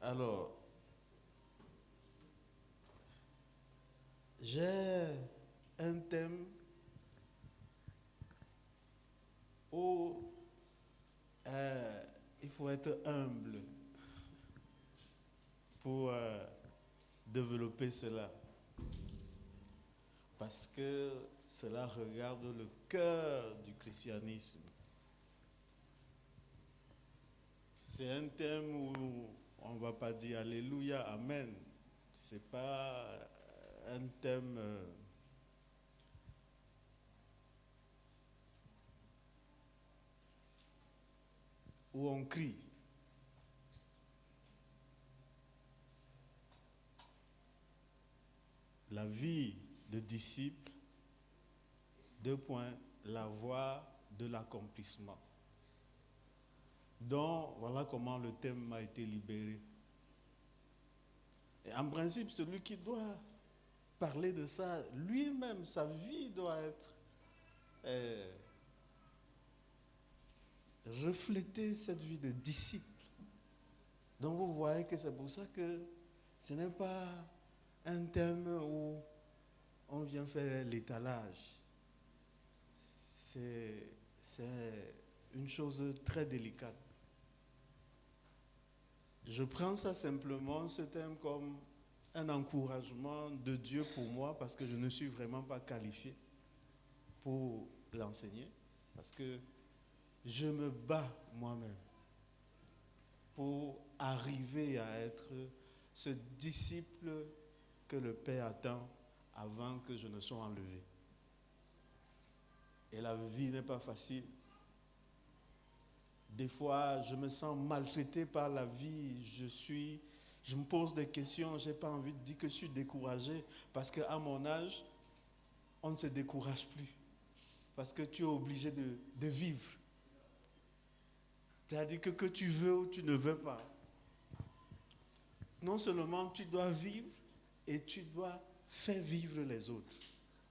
Alors, j'ai un thème où il faut être humble pour développer cela. Parce que cela regarde le cœur du christianisme. C'est un thème où on ne va pas dire Alléluia, Amen. Ce n'est pas un thème où on crie. La vie de disciple, deux points, la voie de l'accomplissement. Donc, voilà comment le thème m'a été libéré. Et en principe, celui qui doit parler de ça, lui-même, sa vie doit être refléter cette vie de disciple. Donc vous voyez que c'est pour ça que ce n'est pas un thème où on vient faire l'étalage. C'est une chose très délicate. Je prends ça simplement, ce thème, comme un encouragement de Dieu pour moi, parce que je ne suis vraiment pas qualifié pour l'enseigner, parce que je me bats moi-même pour arriver à être ce disciple que le Père attend avant que je ne sois enlevé. Et la vie n'est pas facile. Des fois, je me sens maltraité par la vie. Je me pose des questions. Je n'ai pas envie de dire que je suis découragé. Parce qu'à mon âge, on ne se décourage plus. Parce que tu es obligé de vivre. C'est-à-dire que tu veux ou tu ne veux pas. Non seulement tu dois vivre, et tu dois faire vivre les autres.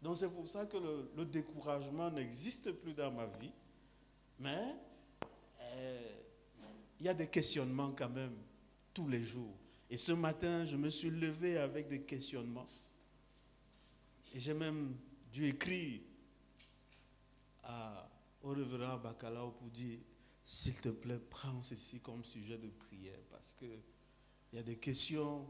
Donc c'est pour ça que le découragement n'existe plus dans ma vie. Mais il y a des questionnements quand même tous les jours. Et ce matin, je me suis levé avec des questionnements. Et j'ai même dû écrire au révérend Bacalao pour dire, s'il te plaît, prends ceci comme sujet de prière. Parce qu'il y a des questions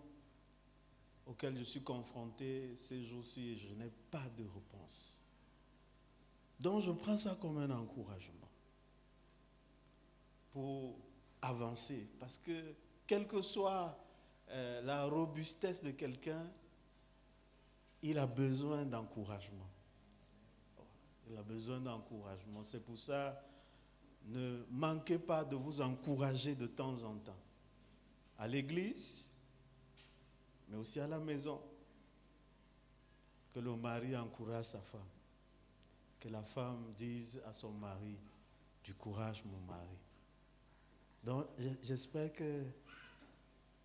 auxquelles je suis confronté ces jours-ci et je n'ai pas de réponse. Donc je prends ça comme un encouragement pour avancer. Parce que quelle que soit la robustesse de quelqu'un, il a besoin d'encouragement. Il a besoin d'encouragement. C'est pour ça, ne manquez pas de vous encourager de temps en temps. À l'église, mais aussi à la maison. Que le mari encourage sa femme. Que la femme dise à son mari, du courage mon mari. Donc j'espère que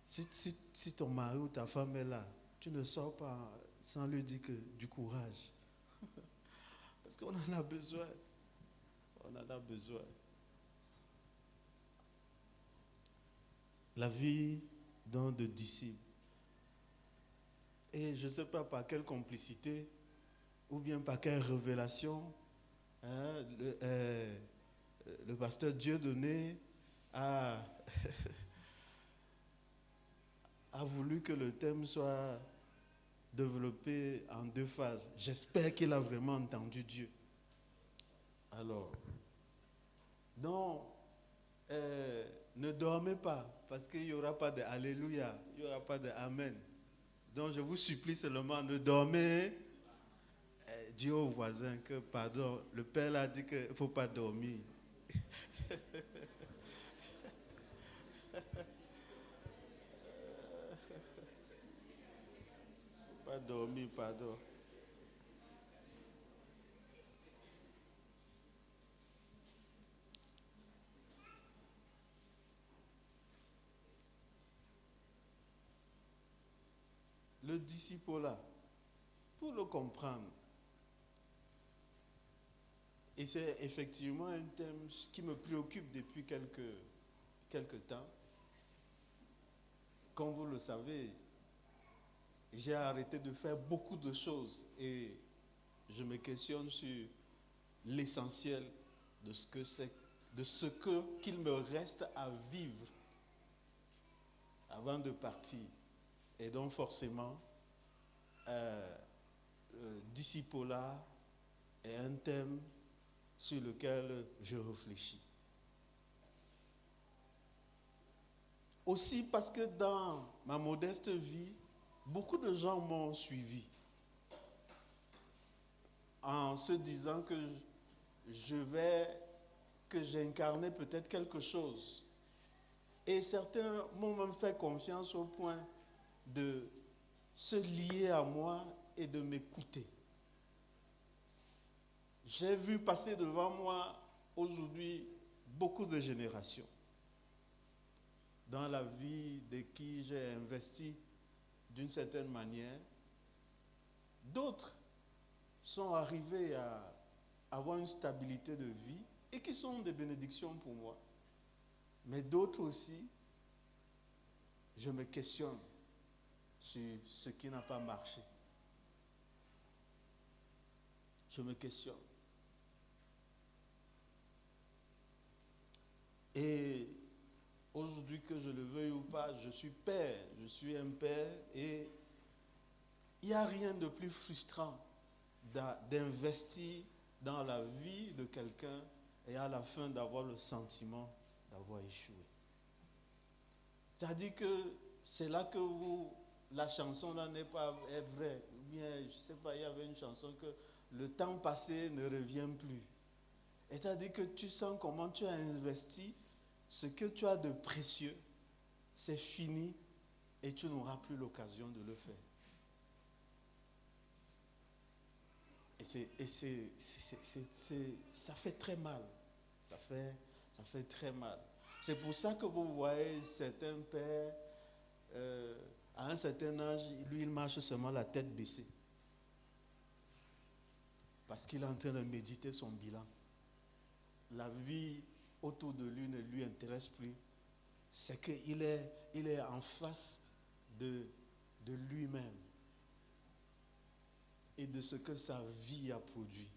si ton mari ou ta femme est là, tu ne sors pas sans lui dire que du courage. Parce qu'on en a besoin. On en a besoin. La vie donc de disciple. Et je ne sais pas par quelle complicité ou bien par quelle révélation le pasteur Dieudonné a voulu que le thème soit développé en deux phases. J'espère qu'il a vraiment entendu Dieu. Alors, donc, ne dormez pas, parce qu'il n'y aura pas de Alléluia, il n'y aura pas de Amen. Donc, je vous supplie seulement, ne dormez. Dis au voisin que, pardon, le Père a dit qu'il ne faut pas dormir. Pas dormir, pardon. Le disciple-là, pour le comprendre, et c'est effectivement un thème qui me préoccupe depuis quelques temps, comme vous le savez, j'ai arrêté de faire beaucoup de choses et je me questionne sur l'essentiel de ce que c'est, de ce qu'il me reste à vivre avant de partir. Et donc forcément, discipolat est un thème sur lequel je réfléchis. Aussi parce que dans ma modeste vie, beaucoup de gens m'ont suivi en se disant que j'incarnais peut-être quelque chose. Et certains m'ont même fait confiance au point de se lier à moi et de m'écouter. J'ai vu passer devant moi aujourd'hui beaucoup de générations dans la vie de qui j'ai investi d'une certaine manière. D'autres sont arrivés à avoir une stabilité de vie et qui sont des bénédictions pour moi. Mais d'autres aussi, je me questionne sur ce qui n'a pas marché. Je me questionne. Et aujourd'hui, que je le veuille ou pas, je suis père, je suis un père et il n'y a rien de plus frustrant d'investir dans la vie de quelqu'un et à la fin d'avoir le sentiment d'avoir échoué. C'est-à-dire que c'est là que la chanson là est vraie. Ou bien, je ne sais pas, il y avait une chanson que le temps passé ne revient plus. Et c'est-à-dire que tu sens comment tu as investi ce que tu as de précieux, c'est fini et tu n'auras plus l'occasion de le faire. Et ça fait très mal. Ça fait très mal. C'est pour ça que vous voyez certains pères, à un certain âge, lui, il marche seulement la tête baissée. Parce qu'il est en train de méditer son bilan. La vie autour de lui ne lui intéresse plus. C'est qu'il est en face de lui-même et de ce que sa vie a produit.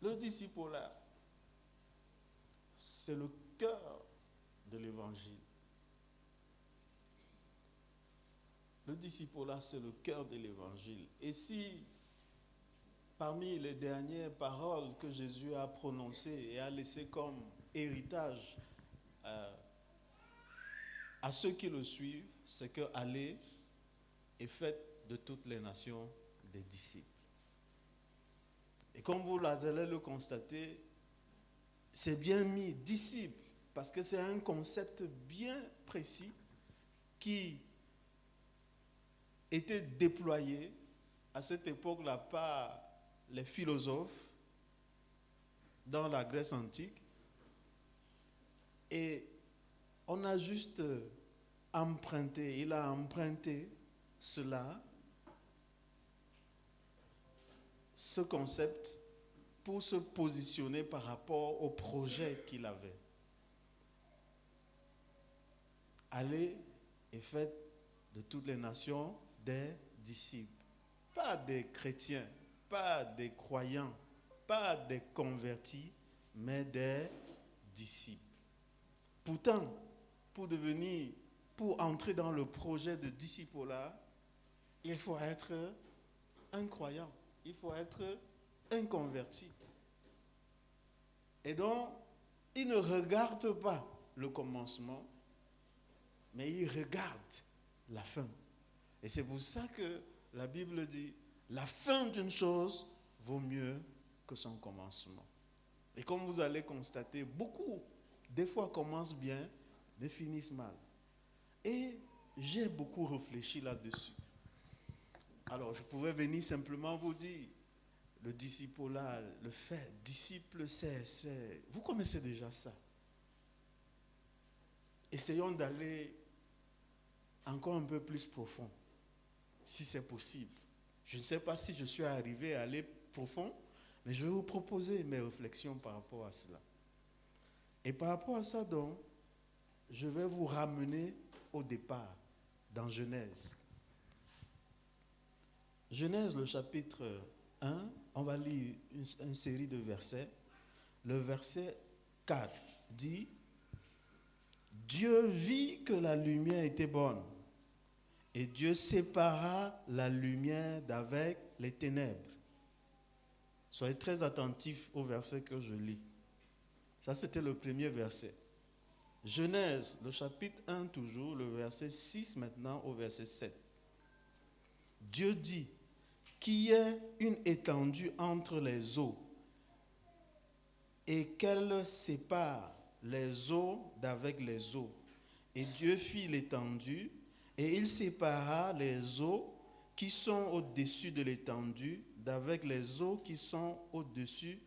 Le discipolat, c'est le cœur de l'évangile. Le discipolat, c'est le cœur de l'évangile. Et si, parmi les dernières paroles que Jésus a prononcées et a laissées comme héritage à ceux qui le suivent, c'est que allez et faites de toutes les nations des disciples. Et comme vous allez le constater, c'est bien mis, disciple, parce que c'est un concept bien précis qui était déployé à cette époque-là par les philosophes dans la Grèce antique. Et on a juste emprunté, il a emprunté cela, ce concept, pour se positionner par rapport au projet qu'il avait. Allez et faites de toutes les nations des disciples. Pas des chrétiens, pas des croyants, pas des convertis, mais des disciples. Pourtant, pour entrer dans le projet de discipolat, il faut être un croyant, il faut être un converti. Et donc, il ne regarde pas le commencement, mais il regarde la fin. Et c'est pour ça que la Bible dit, la fin d'une chose vaut mieux que son commencement. Et comme vous allez constater, beaucoup, des fois commencent bien, mais finissent mal. Et j'ai beaucoup réfléchi là-dessus. Alors, je pouvais venir simplement vous dire, le discipolat, le fait, disciple, c'est... Vous connaissez déjà ça. Essayons d'aller encore un peu plus profond, si c'est possible. Je ne sais pas si je suis arrivé à aller profond, mais je vais vous proposer mes réflexions par rapport à cela. Et par rapport à ça, donc, je vais vous ramener au départ, dans Genèse. Genèse, le chapitre 1, on va lire une série de versets. Le verset 4 dit, Dieu vit que la lumière était bonne, et Dieu sépara la lumière d'avec les ténèbres. Soyez très attentifs au verset que je lis. Ça, c'était le premier verset. Genèse, le chapitre 1 toujours, le verset 6 maintenant au verset 7. Dieu dit qu'il y ait une étendue entre les eaux et qu'elle sépare les eaux d'avec les eaux. Et Dieu fit l'étendue et il sépara les eaux qui sont au-dessus de l'étendue d'avec les eaux qui sont au-dessus.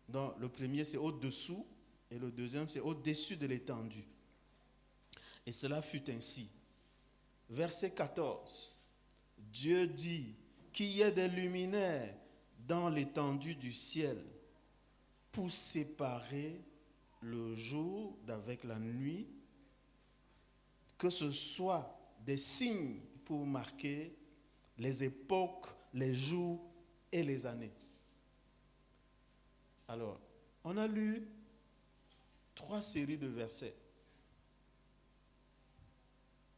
Donc, le premier, c'est au-dessous et le deuxième, c'est au-dessus de l'étendue. Et cela fut ainsi. Verset 14. Dieu dit qu'il y ait des luminaires dans l'étendue du ciel pour séparer le jour d'avec la nuit, que ce soit des signes pour marquer les époques, les jours et les années. Alors, on a lu 3 séries de versets.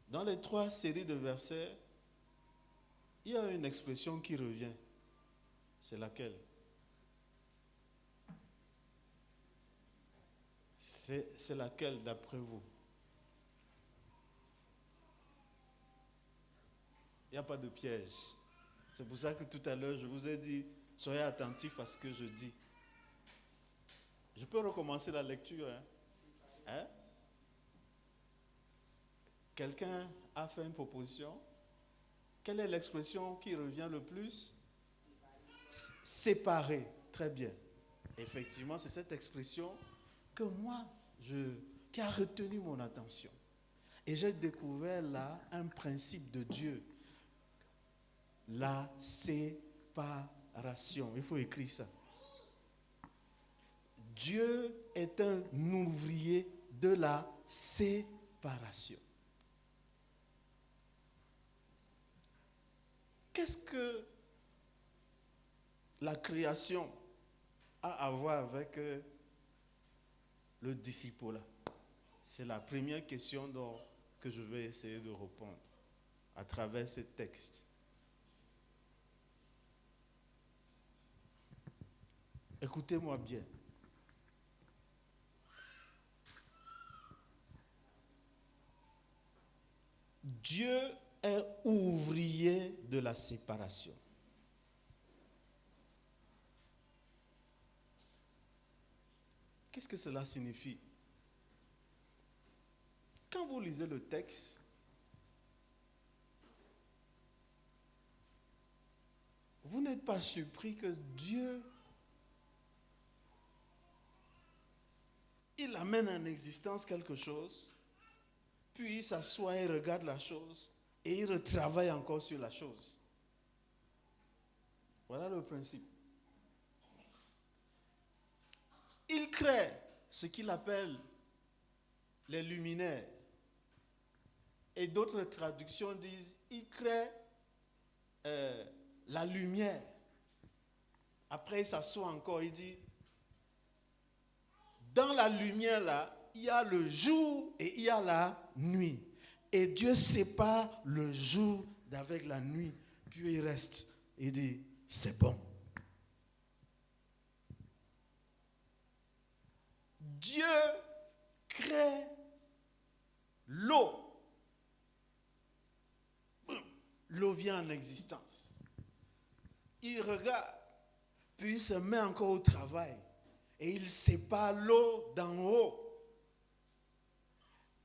Dans les 3 séries de versets, il y a une expression qui revient. C'est laquelle? C'est laquelle d'après vous? Il n'y a pas de piège. C'est pour ça que tout à l'heure, je vous ai dit, soyez attentifs à ce que je dis. Je peux recommencer la lecture, hein? Quelqu'un a fait une proposition? Quelle est l'expression qui revient le plus? Séparer. Très bien. Effectivement, c'est cette expression que moi, qui a retenu mon attention. Et j'ai découvert là un principe de Dieu. La séparation. Il faut écrire ça. Dieu est un ouvrier de la séparation. Qu'est-ce que la création a à voir avec le disciple-là? C'est la première question que je vais essayer de répondre à travers ce texte. Écoutez-moi bien. Dieu est ouvrier de la séparation. Qu'est-ce que cela signifie? Quand vous lisez le texte, vous n'êtes pas surpris que Dieu, il amène en existence quelque chose, puis il s'assoit et regarde la chose, et il retravaille encore sur la chose. Voilà le principe. Il crée ce qu'il appelle les luminaires. Et d'autres traductions disent, il crée la lumière. Après, il s'assoit encore, il dit, dans la lumière là, il y a le jour et il y a la nuit. Et Dieu sépare le jour d'avec la nuit. Puis il reste, il dit, c'est bon. Dieu crée l'eau. L'eau vient en existence. Il regarde, puis il se met encore au travail. Et il sépare l'eau d'en haut.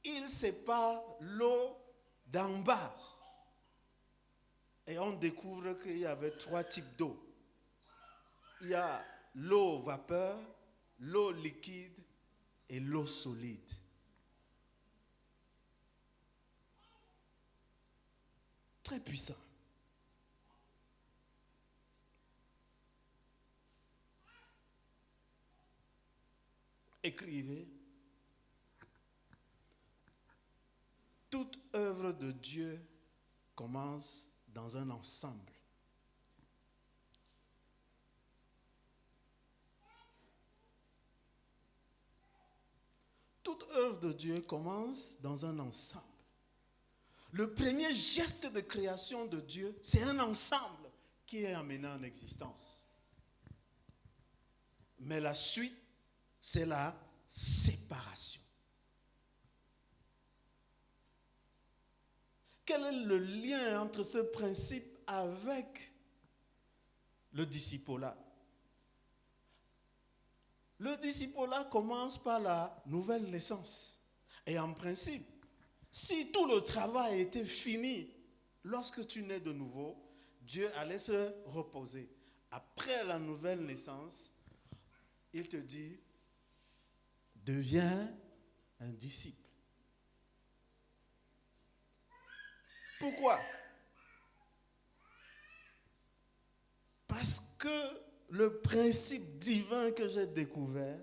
Il sépare l'eau d'en bas. Et on découvre qu'il y avait 3 types d'eau. Il y a l'eau vapeur, l'eau liquide et l'eau solide. Très puissant. écrivez, toute œuvre de Dieu commence dans un ensemble. Toute œuvre de Dieu commence dans un ensemble. Le premier geste de création de Dieu, c'est un ensemble qui est amené en existence. Mais la suite, c'est la séparation. Quel est le lien entre ce principe avec le discipolat? Le discipolat commence par la nouvelle naissance. Et en principe, si tout le travail était fini lorsque tu nais de nouveau, Dieu allait se reposer. Après la nouvelle naissance, il te dit, deviens un disciple. Pourquoi? Parce que le principe divin que j'ai découvert,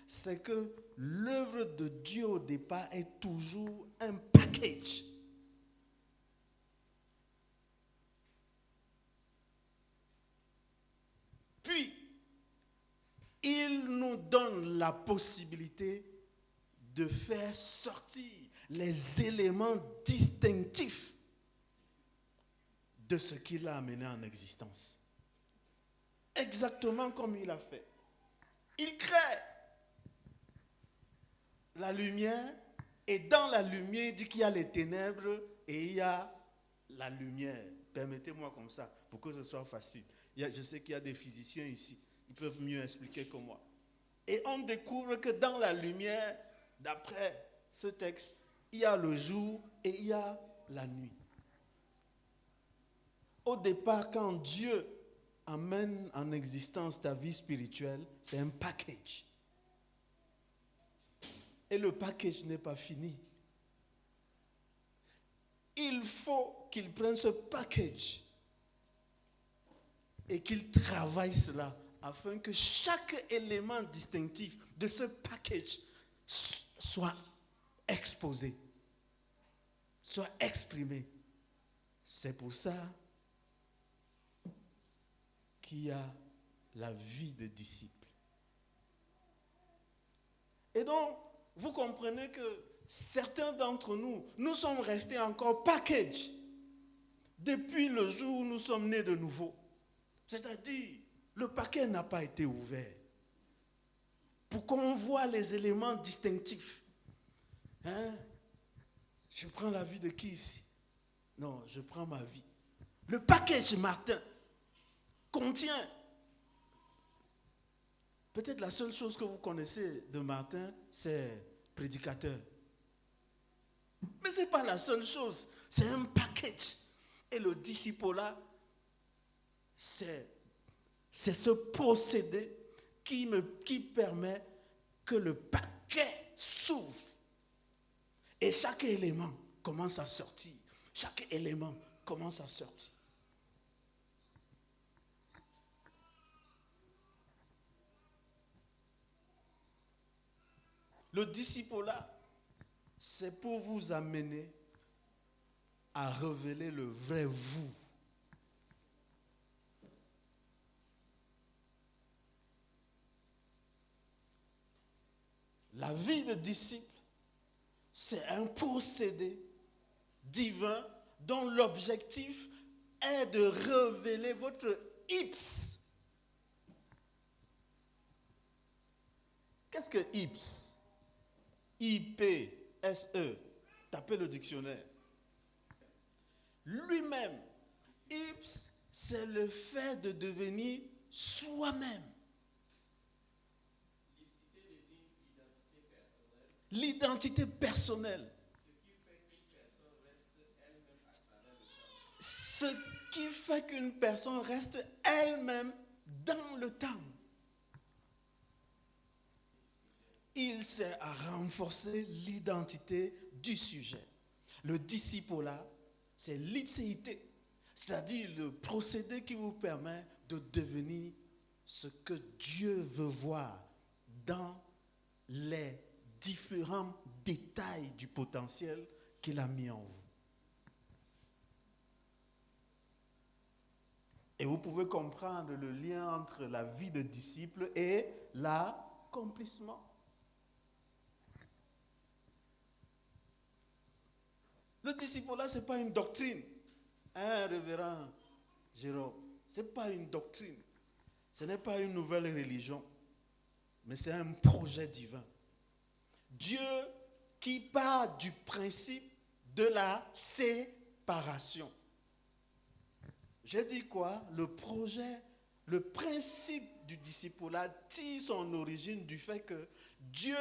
c'est que l'œuvre de Dieu au départ est toujours un package. Puis, il nous donne la possibilité de faire sortir les éléments distinctifs de ce qu'il a amené en existence. Exactement comme il a fait. Il crée la lumière et dans la lumière, il dit qu'il y a les ténèbres et il y a la lumière. Permettez-moi comme ça pour que ce soit facile. Je sais qu'il y a des physiciens ici, ils peuvent mieux expliquer que moi. Et on découvre que dans la lumière, d'après ce texte, il y a le jour et il y a la nuit. Au départ, quand Dieu amène en existence ta vie spirituelle, c'est un package. Et le package n'est pas fini. Il faut qu'il prenne ce package et qu'il travaille cela afin que chaque élément distinctif de ce package soit exposé, soit exprimé. C'est pour ça qu'il y a la vie de disciple. Et donc, vous comprenez que certains d'entre nous, nous sommes restés encore package depuis le jour où nous sommes nés de nouveau. C'est-à-dire, le paquet n'a pas été ouvert pour qu'on voit les éléments distinctifs. Hein? Je prends la vie de qui ici? Non, je prends ma vie. Le package Martin contient, peut-être la seule chose que vous connaissez de Martin, c'est prédicateur. Mais ce n'est pas la seule chose, c'est un package. Et le discipolat, c'est ce procédé qui permet que le paquet s'ouvre. Et chaque élément commence à sortir. Chaque élément commence à sortir. Le discipolat, c'est pour vous amener à révéler le vrai vous. La vie de disciple, c'est un procédé divin dont l'objectif est de révéler votre ips. Qu'est-ce que ips? I-P-S-E. Tapez le dictionnaire. Lui-même, ips, c'est le fait de devenir soi-même. L'identité personnelle. Ce qui fait qu'une personne reste elle-même dans le temps. Il sert à renforcer l'identité du sujet. Le discipolat, c'est l'ipséité, c'est-à-dire le procédé qui vous permet de devenir ce que Dieu veut voir dans les différents détails du potentiel qu'il a mis en vous. Et vous pouvez comprendre le lien entre la vie de disciple et l'accomplissement. Le disciple-là, ce n'est pas une doctrine. Hein, révérend Jérôme? Ce n'est pas une doctrine. Ce n'est pas une nouvelle religion. Mais c'est un projet divin. Dieu qui part du principe de la séparation. J'ai dit quoi? Le principe du discipulat tire son origine du fait que Dieu,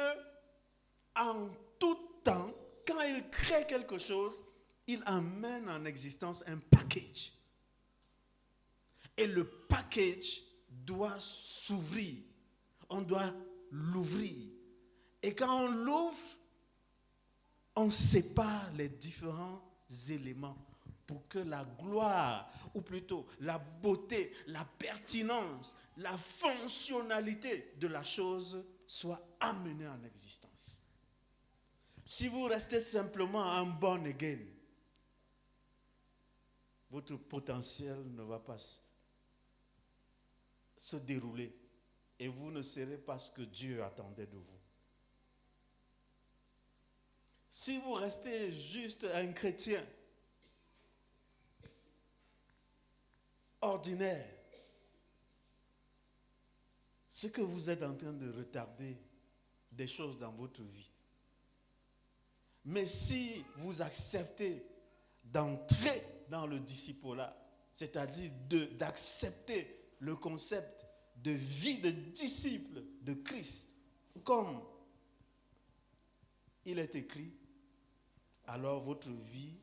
en tout temps, quand il crée quelque chose, il amène en existence un package. Et le package doit s'ouvrir. On doit l'ouvrir. Et quand on l'ouvre, on sépare les différents éléments pour que la gloire, ou plutôt la beauté, la pertinence, la fonctionnalité de la chose soit amenée en existence. Si vous restez simplement un born again, votre potentiel ne va pas se dérouler et vous ne serez pas ce que Dieu attendait de vous. Si vous restez juste un chrétien ordinaire, ce que vous êtes en train de retarder des choses dans votre vie. Mais si vous acceptez d'entrer dans le discipulat, c'est-à-dire d'accepter le concept de vie de disciple de Christ, comme il est écrit, alors votre vie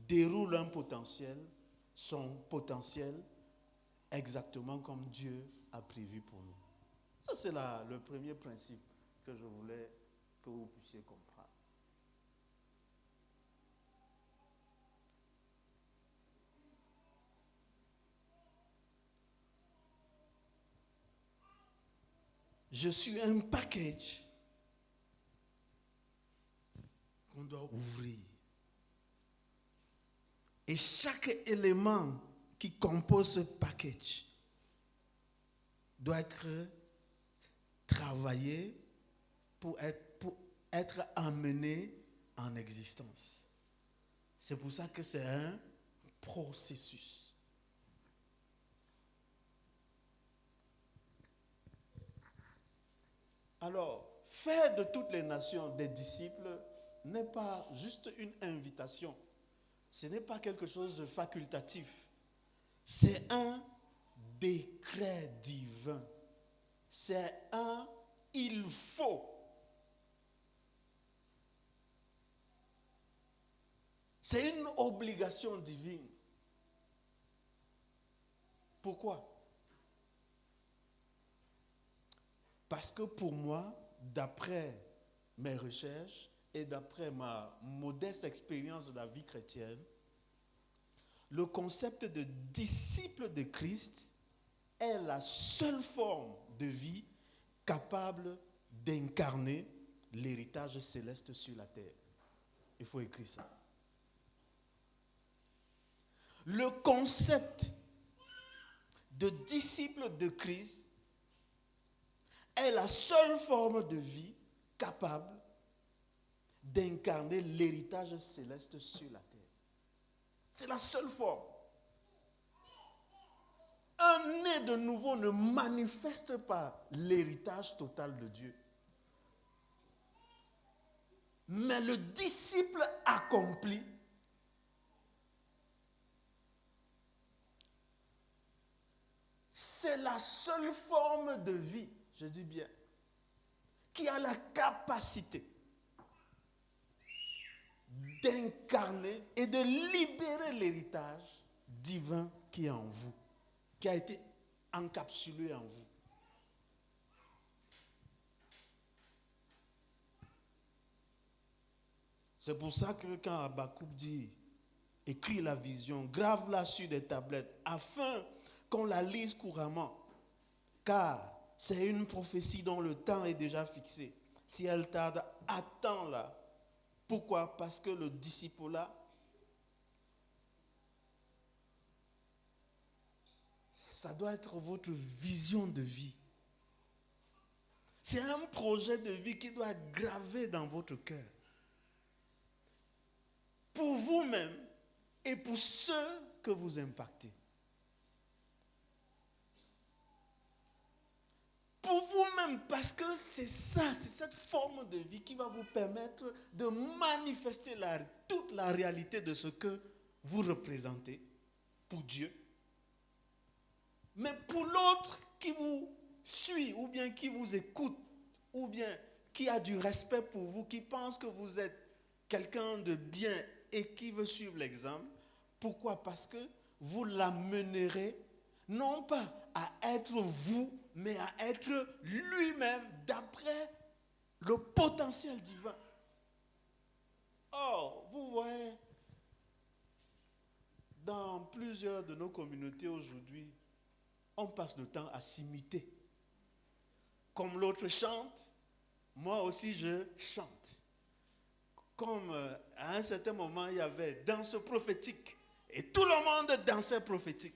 déroule un potentiel, son potentiel, exactement comme Dieu a prévu pour nous. Ça, c'est le premier principe que je voulais que vous puissiez comprendre. Je suis un package qu'on doit ouvrir. Et chaque élément qui compose ce package doit être travaillé pour être amené en existence. C'est pour ça que c'est un processus. Alors, faire de toutes les nations des disciples n'est pas juste une invitation. Ce n'est pas quelque chose de facultatif. C'est un décret divin. C'est un il faut. C'est une obligation divine. Pourquoi? Parce que pour moi, d'après mes recherches et d'après ma modeste expérience de la vie chrétienne, le concept de disciple de Christ est la seule forme de vie capable d'incarner l'héritage céleste sur la terre. Il faut écrire ça. Le concept de disciple de Christ est la seule forme de vie capable d'incarner l'héritage céleste sur la terre. C'est la seule forme. Un né de nouveau ne manifeste pas l'héritage total de Dieu. Mais le disciple accompli c'est la seule forme de vie, je dis bien, qui a la capacité d'incarner et de libérer l'héritage divin qui est en vous, qui a été encapsulé en vous. C'est pour ça que quand Habakkuk dit, écris la vision, grave-la sur des tablettes, afin qu'on la lise couramment, car c'est une prophétie dont le temps est déjà fixé. Si elle tarde, attends-la. Pourquoi? Parce que le disciple-là, ça doit être votre vision de vie. C'est un projet de vie qui doit être gravé dans votre cœur. Pour vous-même et pour ceux que vous impactez. Pour vous-même, parce que c'est ça, c'est cette forme de vie qui va vous permettre de manifester toute la réalité de ce que vous représentez pour Dieu. Mais pour l'autre qui vous suit, ou bien qui vous écoute, ou bien qui a du respect pour vous, qui pense que vous êtes quelqu'un de bien et qui veut suivre l'exemple. Pourquoi? Parce que vous l'amènerez non pas à être vous, mais à être lui-même d'après le potentiel divin. Or, vous voyez, dans plusieurs de nos communautés aujourd'hui, on passe le temps à s'imiter. Comme l'autre chante, moi aussi je chante. Comme à un certain moment, il y avait danse prophétique. Et tout le monde dansait prophétique.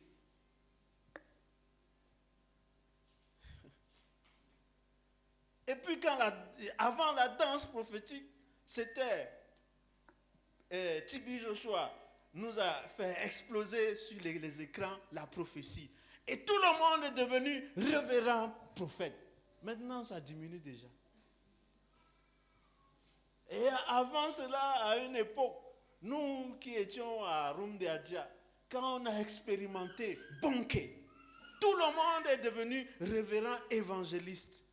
Et puis avant la danse prophétique, c'était Tibi Joshua nous a fait exploser sur les écrans la prophétie. Et tout le monde est devenu révérend prophète. Maintenant, ça diminue déjà. Et avant cela, à une époque, nous qui étions à Rumdeadja, quand on a expérimenté Bonké, tout le monde est devenu révérend évangéliste.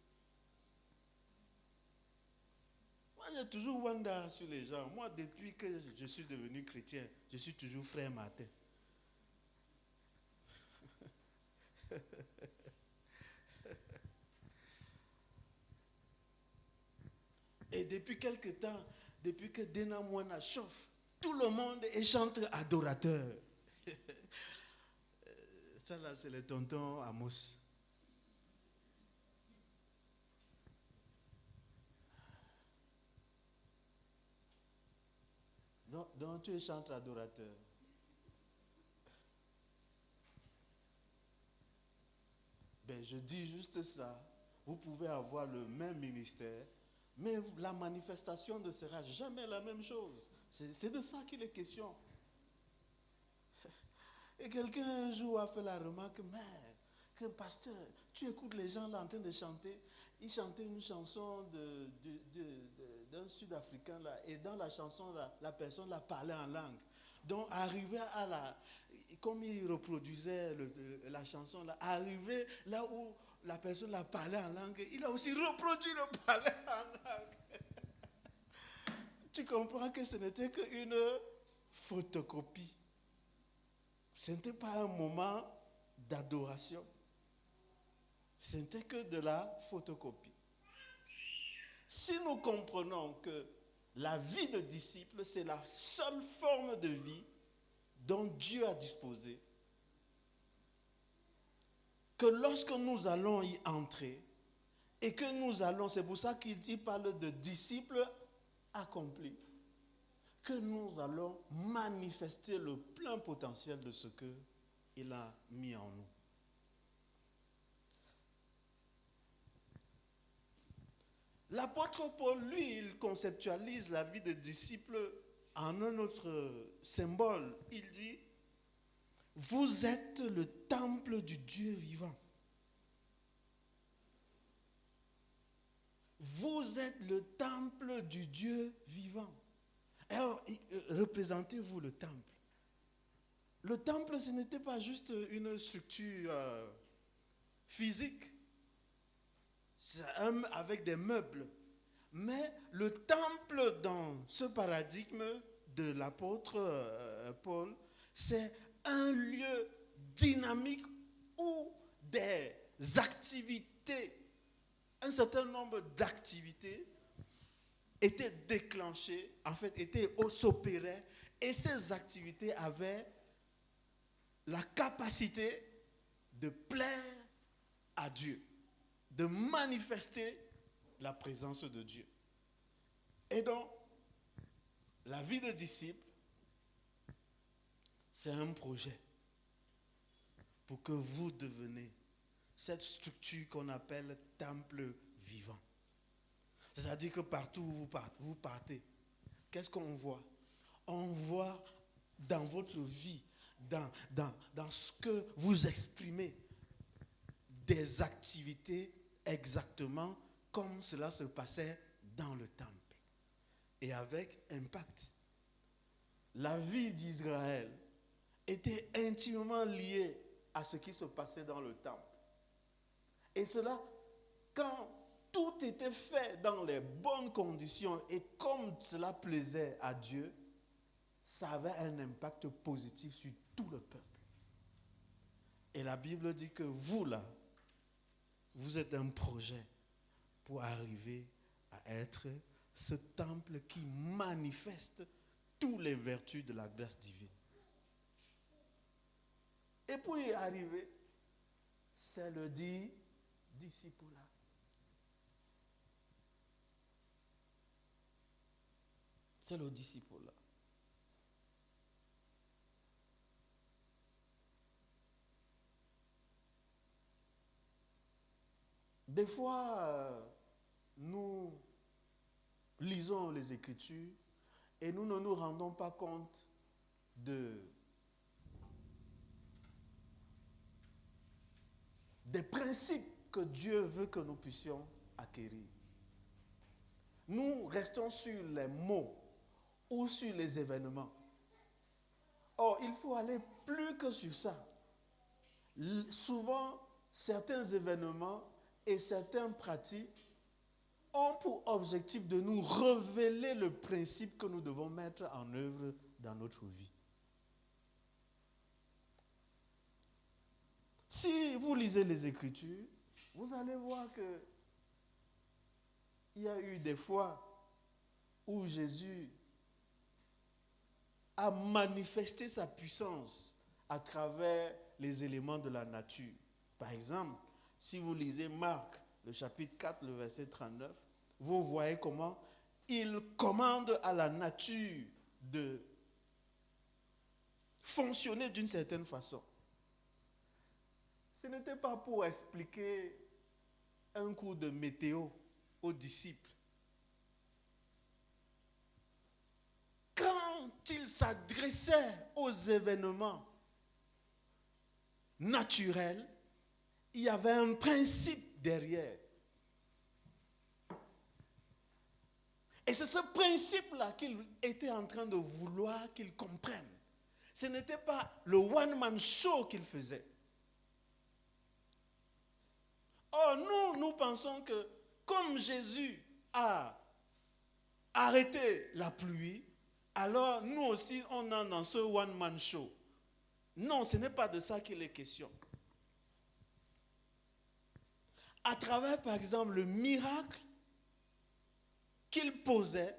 Moi, j'ai toujours wanda sur les gens. Moi, depuis que je suis devenu chrétien, je suis toujours frère Martin. Et depuis quelque temps, depuis que Dena Mouana chauffe, tout le monde est chanteur adorateur. Ça là, c'est le tonton Amos. Donc tu es chanteur adorateur. Ben, je dis juste ça. Vous pouvez avoir le même ministère, mais la manifestation ne sera jamais la même chose. C'est de ça qu'il est question. Et quelqu'un un jour a fait la remarque, mais que pasteur, tu écoutes les gens là en train de chanter. Ils chantaient une chanson d'un Sud-Africain là, et dans la chanson là, la personne la parlait en langue. Donc arrivé comme il reproduisait la chanson là, arrivé là où la personne la parlait en langue, il a aussi reproduit le parler en langue. Tu comprends que ce n'était qu'une photocopie. Ce n'était pas un moment d'adoration. Ce n'était que de la photocopie. Si nous comprenons que la vie de disciple, c'est la seule forme de vie dont Dieu a disposé, que lorsque nous allons y entrer, et que nous allons, c'est pour ça qu'il parle de disciples accomplis, que nous allons manifester le plein potentiel de ce qu'il a mis en nous. L'apôtre Paul, lui, il conceptualise la vie de disciple en un autre symbole. Il dit, vous êtes le temple du Dieu vivant. Vous êtes le temple du Dieu vivant. Alors, représentez-vous le temple. Le temple, ce n'était pas juste une structure physique, avec des meubles. Mais le temple dans ce paradigme de l'apôtre Paul, c'est un lieu dynamique où des activités, un certain nombre d'activités étaient déclenchées, en fait, s'opéraient, et ces activités avaient la capacité de plaire à Dieu, de manifester la présence de Dieu. Et donc, la vie de disciple, c'est un projet pour que vous deveniez cette structure qu'on appelle temple vivant. C'est-à-dire que partout où vous partez, qu'est-ce qu'on voit? On voit dans votre vie, dans ce que vous exprimez, des activités exactement comme cela se passait dans le temple. Et avec impact. La vie d'Israël était intimement liée à ce qui se passait dans le temple. Et cela, quand tout était fait dans les bonnes conditions et comme cela plaisait à Dieu, ça avait un impact positif sur tout le peuple. Et la Bible dit que vous, là, vous êtes un projet pour arriver à être ce temple qui manifeste toutes les vertus de la grâce divine. Et pour y arriver, c'est le discipulat. C'est le discipulat. Des fois, nous lisons les Écritures et nous ne nous rendons pas compte des principes que Dieu veut que nous puissions acquérir. Nous restons sur les mots ou sur les événements. Or, il faut aller plus que sur ça. Souvent, certains événements et certaines pratiques ont pour objectif de nous révéler le principe que nous devons mettre en œuvre dans notre vie. Si vous lisez les Écritures, vous allez voir que il y a eu des fois où Jésus a manifesté sa puissance à travers les éléments de la nature. Par exemple, si vous lisez Marc, le chapitre 4, le verset 39, vous voyez comment il commande à la nature de fonctionner d'une certaine façon. Ce n'était pas pour expliquer un cours de météo aux disciples. Quand il s'adressait aux événements naturels, il y avait un principe derrière. Et c'est ce principe-là qu'il était en train de vouloir qu'ils comprennent. Ce n'était pas le one-man show qu'il faisait. Or, nous pensons que comme Jésus a arrêté la pluie, alors nous aussi, on est dans ce one-man show. Non, ce n'est pas de ça qu'il est question. À travers, par exemple, le miracle qu'il posait,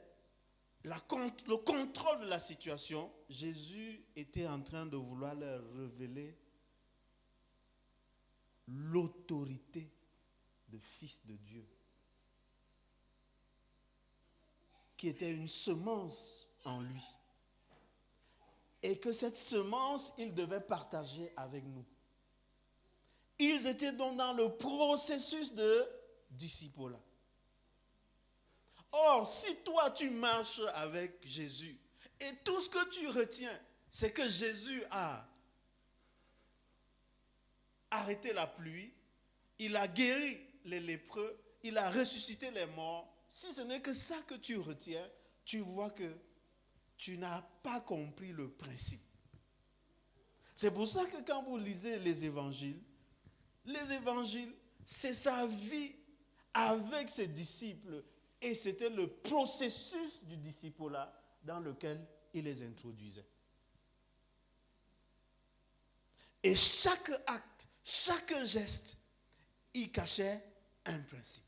le contrôle de la situation, Jésus était en train de vouloir leur révéler l'autorité de Fils de Dieu, qui était une semence en lui. Et que cette semence, il devait partager avec nous. Ils étaient donc dans le processus de discipulat. Or, si toi tu marches avec Jésus et tout ce que tu retiens, c'est que Jésus a arrêté la pluie, il a guéri les lépreux, il a ressuscité les morts. Si ce n'est que ça que tu retiens, tu vois que tu n'as pas compris le principe. C'est pour ça que quand vous lisez les évangiles, c'est sa vie avec ses disciples. Et c'était le processus du discipulat dans lequel il les introduisait. Et chaque acte, chaque geste, il cachait un principe.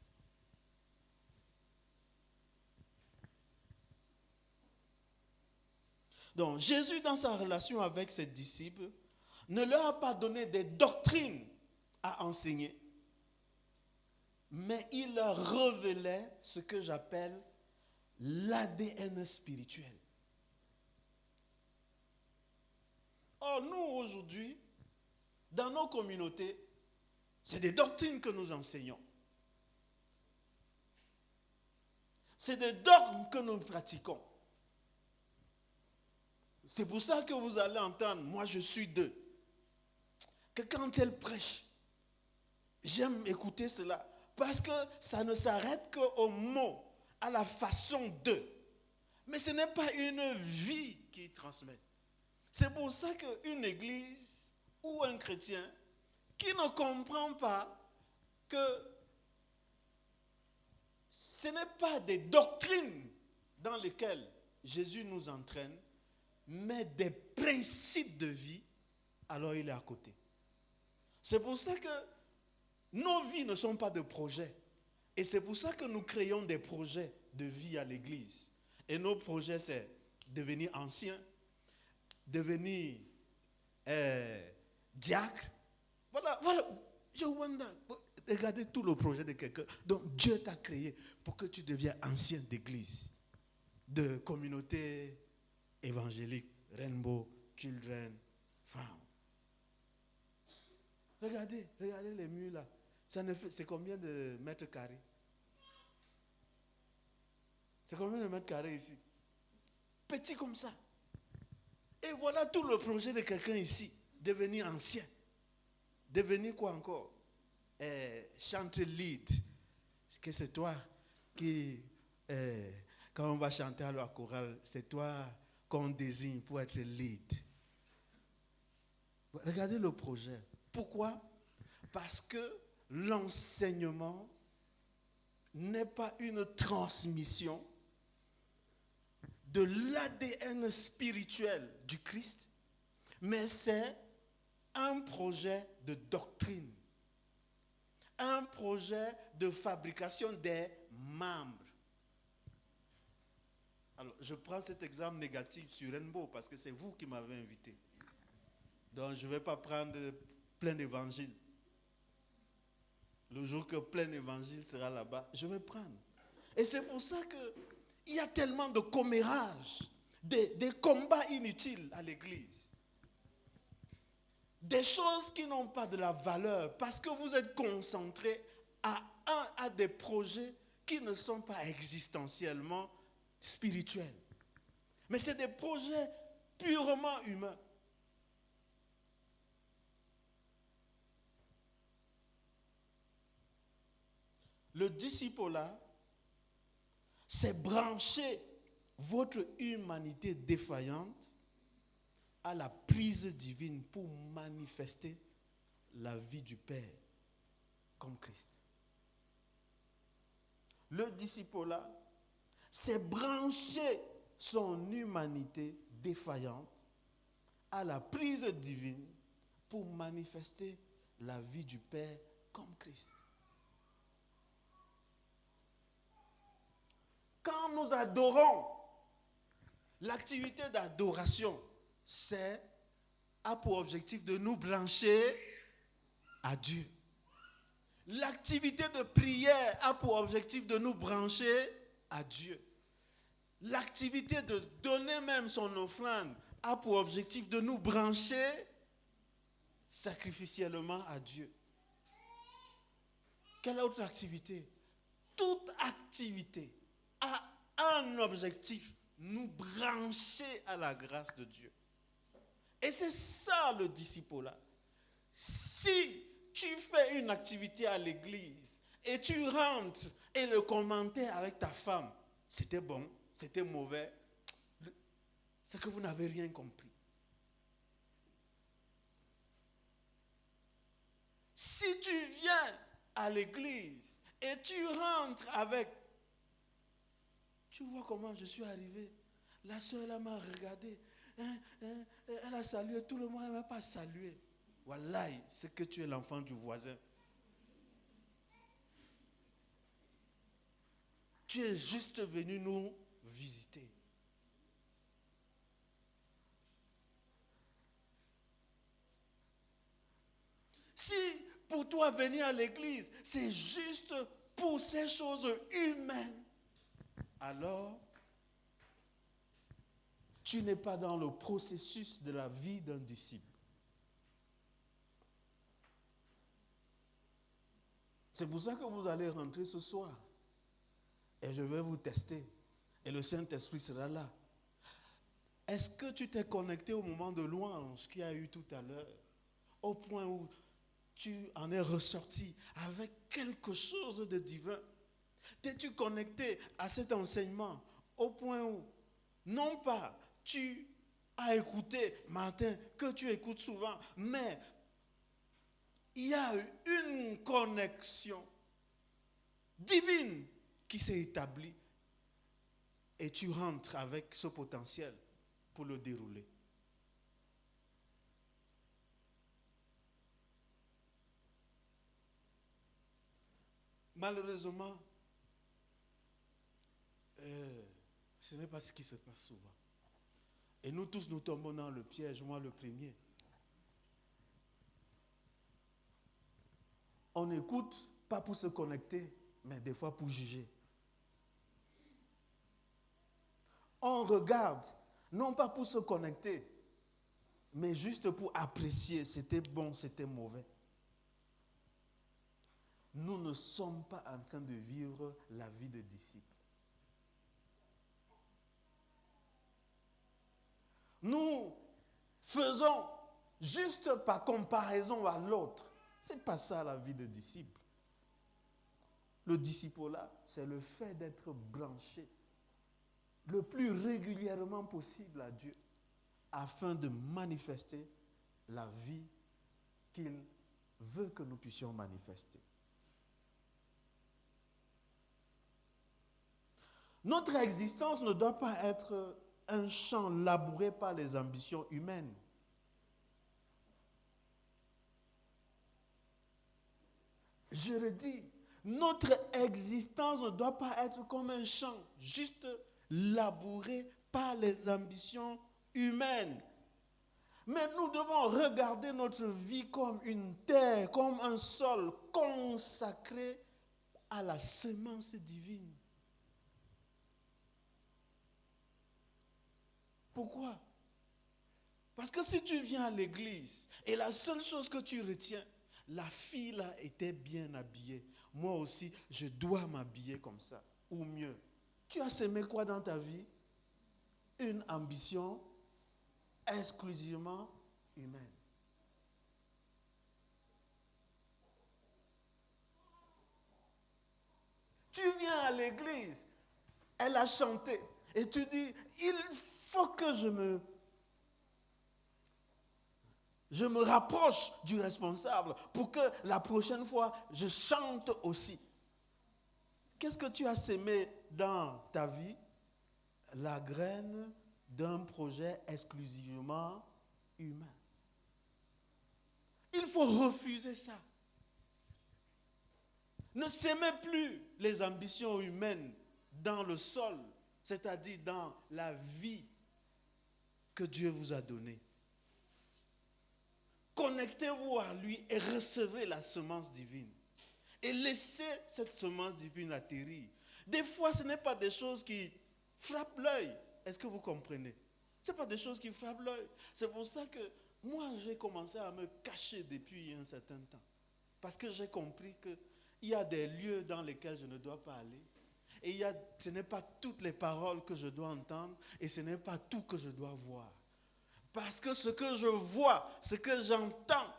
Donc Jésus, dans sa relation avec ses disciples, ne leur a pas donné des doctrines à enseigner. mais il leur révélait ce que j'appelle l'ADN spirituel. Or, nous, aujourd'hui, dans nos communautés, c'est des doctrines que nous enseignons. C'est des dogmes que nous pratiquons. C'est pour ça que vous allez entendre, moi je suis d'eux. Que quand elle prêche, j'aime écouter cela. Parce que ça ne s'arrête qu'aux mots, à la façon d'eux. Mais ce n'est pas une vie qu'ils transmettent. C'est pour ça qu'une église ou un chrétien qui ne comprend pas que ce n'est pas des doctrines dans lesquelles Jésus nous entraîne, mais des principes de vie, alors il est à côté. C'est pour ça que nos vies ne sont pas de projets. Et c'est pour ça que nous créons des projets de vie à l'église. Et nos projets, c'est devenir ancien, devenir diacre. Voilà. Je wonder. Regardez tout le projet de quelqu'un. Donc Dieu t'a créé pour que tu deviennes ancien d'église, de communauté évangélique, Rainbow, Children, Found. Regardez les murs là. C'est combien de mètres carrés? C'est combien de mètres carrés ici? Petit comme ça. Et voilà tout le projet de quelqu'un ici. Devenir ancien. Devenir quoi encore? Chanter lead. Que c'est toi qui, quand on va chanter à la chorale, c'est toi qu'on désigne pour être lead. Regardez le projet. Pourquoi? Parce que l'enseignement n'est pas une transmission de l'ADN spirituel du Christ, mais c'est un projet de doctrine, un projet de fabrication des membres. Alors, je prends cet exemple négatif sur Rainbow parce que c'est vous qui m'avez invité. Donc, je ne vais pas prendre plein d'évangiles. Le jour que plein évangile sera là-bas, je vais prendre. Et c'est pour ça qu'il y a tellement de commérages, des combats inutiles à l'église. Des choses qui n'ont pas de la valeur parce que vous êtes concentrés à des projets qui ne sont pas existentiellement spirituels. Mais c'est des projets purement humains. Le disciple-là, c'est brancher votre humanité défaillante à la prise divine pour manifester la vie du Père comme Christ. Le disciple-là, c'est brancher son humanité défaillante à la prise divine pour manifester la vie du Père comme Christ. Quand nous adorons, l'activité d'adoration, a pour objectif de nous brancher à Dieu. L'activité de prière a pour objectif de nous brancher à Dieu. L'activité de donner même son offrande a pour objectif de nous brancher sacrificiellement à Dieu. Quelle autre activité? Toute activité a un objectif, nous brancher à la grâce de Dieu. Et c'est ça le disciple-là. Si tu fais une activité à l'église et tu rentres et le commentaire avec ta femme, c'était bon, c'était mauvais, c'est que vous n'avez rien compris. Si tu viens à l'église et tu rentres avec, tu vois comment je suis arrivé, la soeur là m'a regardé, elle a salué, tout le monde ne m'a pas salué. Wallahi, c'est que tu es l'enfant du voisin. Tu es juste venu nous visiter. Si pour toi venir à l'église, c'est juste pour ces choses humaines, alors tu n'es pas dans le processus de la vie d'un disciple. C'est pour ça que vous allez rentrer ce soir. Et je vais vous tester. Et le Saint-Esprit sera là. Est-ce que tu t'es connecté au moment de louange qu'il y a eu tout à l'heure, au point où tu en es ressorti avec quelque chose de divin? T'es-tu connecté à cet enseignement au point où, non pas tu as écouté matin, que tu écoutes souvent, mais il y a eu une connexion divine qui s'est établie et tu rentres avec ce potentiel pour le dérouler. Malheureusement, ce n'est pas ce qui se passe souvent. Et nous tous, nous tombons dans le piège, moi le premier. On écoute, pas pour se connecter, mais des fois pour juger. On regarde, non pas pour se connecter, mais juste pour apprécier, c'était bon, c'était mauvais. Nous ne sommes pas en train de vivre la vie de disciples. Nous faisons juste par comparaison à l'autre. Ce n'est pas ça la vie de disciple. Le disciple-là, c'est le fait d'être branché le plus régulièrement possible à Dieu afin de manifester la vie qu'il veut que nous puissions manifester. Notre existence ne doit pas être un champ labouré par les ambitions humaines. Je le dis, notre existence ne doit pas être comme un champ juste labouré par les ambitions humaines. Mais nous devons regarder notre vie comme une terre, comme un sol consacré à la semence divine. Pourquoi? Parce que si tu viens à l'église et la seule chose que tu retiens, la fille là était bien habillée, moi aussi je dois m'habiller comme ça, ou mieux. Tu as semé quoi dans ta vie? Une ambition exclusivement humaine. Tu viens à l'église, elle a chanté, et tu dis, il faut que je me rapproche du responsable pour que la prochaine fois, je chante aussi. Qu'est-ce que tu as semé dans ta vie? La graine d'un projet exclusivement humain. Il faut refuser ça. Ne s'aimez plus les ambitions humaines dans le sol, c'est-à-dire dans la vie que Dieu vous a donnée. Connectez-vous à lui et recevez la semence divine. Et laissez cette semence divine atterrir. Des fois, ce n'est pas des choses qui frappent l'œil. Est-ce que vous comprenez? Ce n'est pas des choses qui frappent l'œil. C'est pour ça que moi, j'ai commencé à me cacher depuis un certain temps. Parce que j'ai compris qu'il y a des lieux dans lesquels je ne dois pas aller. Et ce n'est pas toutes les paroles que je dois entendre. Et ce n'est pas tout que je dois voir. Parce que ce que je vois, ce que j'entends,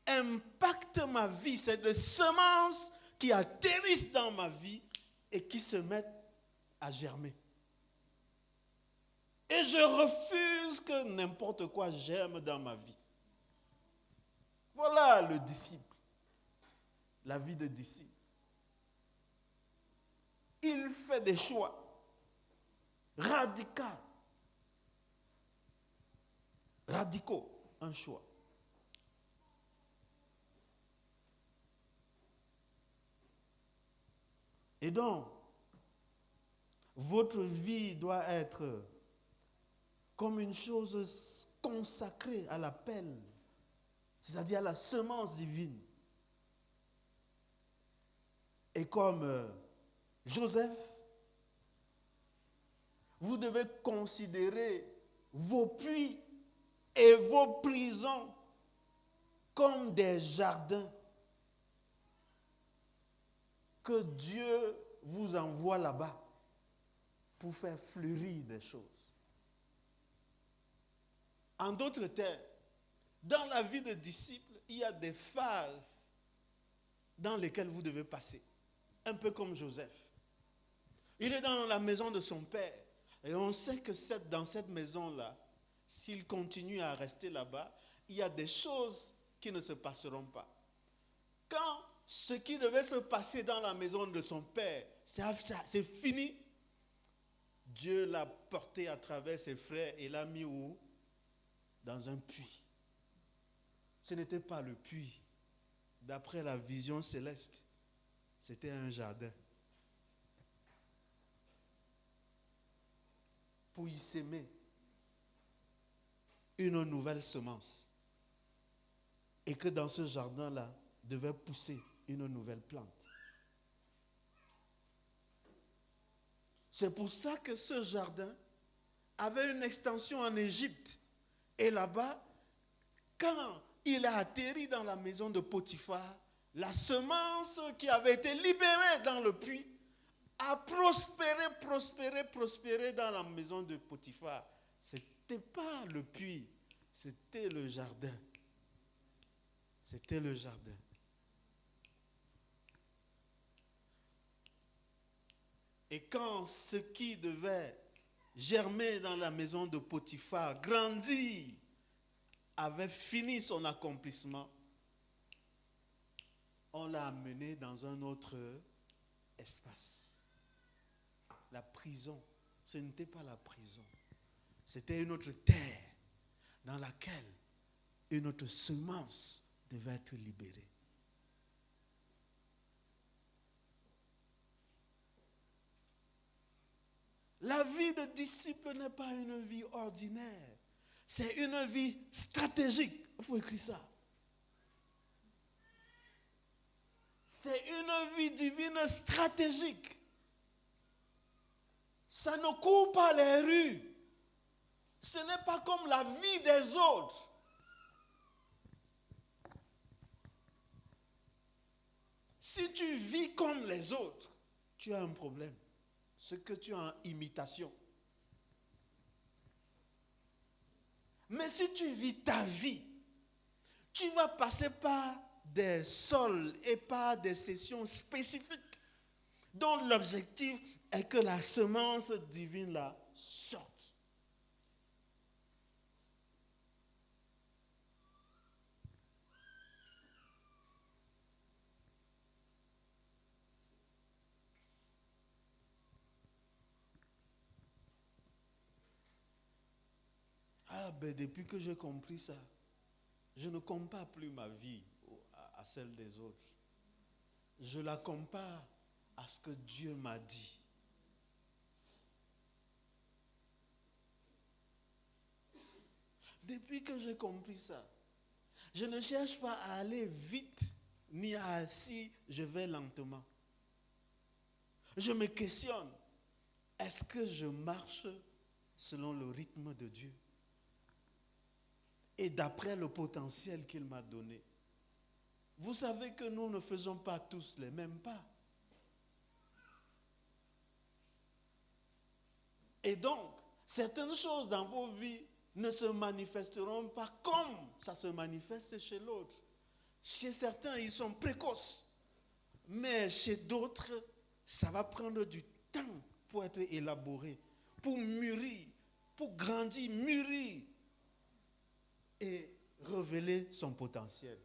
impacte ma vie. C'est des semences qui atterrissent dans ma vie et qui se mettent à germer. Et je refuse que n'importe quoi germe dans ma vie. Voilà le disciple. La vie de disciple. Il fait des choix radicaux, un choix. Et donc, votre vie doit être comme une chose consacrée à l'appel, c'est-à-dire à la semence divine. Et comme Joseph, vous devez considérer vos puits et vos prisons comme des jardins que Dieu vous envoie là-bas pour faire fleurir des choses. En d'autres termes, dans la vie de disciple, il y a des phases dans lesquelles vous devez passer. Un peu comme Joseph. Il est dans la maison de son père. Et on sait que dans cette maison-là, s'il continue à rester là-bas, il y a des choses qui ne se passeront pas. Quand ce qui devait se passer dans la maison de son père, c'est fini, Dieu l'a porté à travers ses frères et l'a mis où? Dans un puits. Ce n'était pas le puits. D'après la vision céleste, c'était un jardin. Pour y s'aimer une nouvelle semence. Et que dans ce jardin-là, devait pousser une nouvelle plante. C'est pour ça que ce jardin avait une extension en Égypte. Et là-bas, quand il a atterri dans la maison de Potiphar, la semence qui avait été libérée dans le puits a prospéré dans la maison de Potiphar. Ce n'était pas le puits, c'était le jardin. C'était le jardin. Et quand ce qui devait germer dans la maison de Potiphar, grandir, avait fini son accomplissement, on l'a amené dans un autre espace. La prison, ce n'était pas la prison. C'était une autre terre dans laquelle une autre semence devait être libérée. La vie de disciple n'est pas une vie ordinaire. C'est une vie stratégique. Il faut écrire ça. C'est une vie divine stratégique. Ça ne court pas les rues. Ce n'est pas comme la vie des autres. Si tu vis comme les autres, tu as un problème. Ce que tu as en imitation. Mais si tu vis ta vie, tu vas passer par des sols et par des sessions spécifiques dont l'objectif est que la semence divine là sorte. Ah ben depuis que j'ai compris ça, je ne compare plus ma vie à celle des autres. Je la compare à ce que Dieu m'a dit. Depuis que j'ai compris ça, je ne cherche pas à aller vite, ni à si je vais lentement. Je me questionne, est-ce que je marche selon le rythme de Dieu et d'après le potentiel qu'il m'a donné? Vous savez que nous ne faisons pas tous les mêmes pas. Et donc, certaines choses dans vos vies ne se manifesteront pas comme ça se manifeste chez l'autre. Chez certains, ils sont précoces. Mais chez d'autres, ça va prendre du temps pour être élaboré, pour mûrir, pour grandir, mûrir et révéler son potentiel.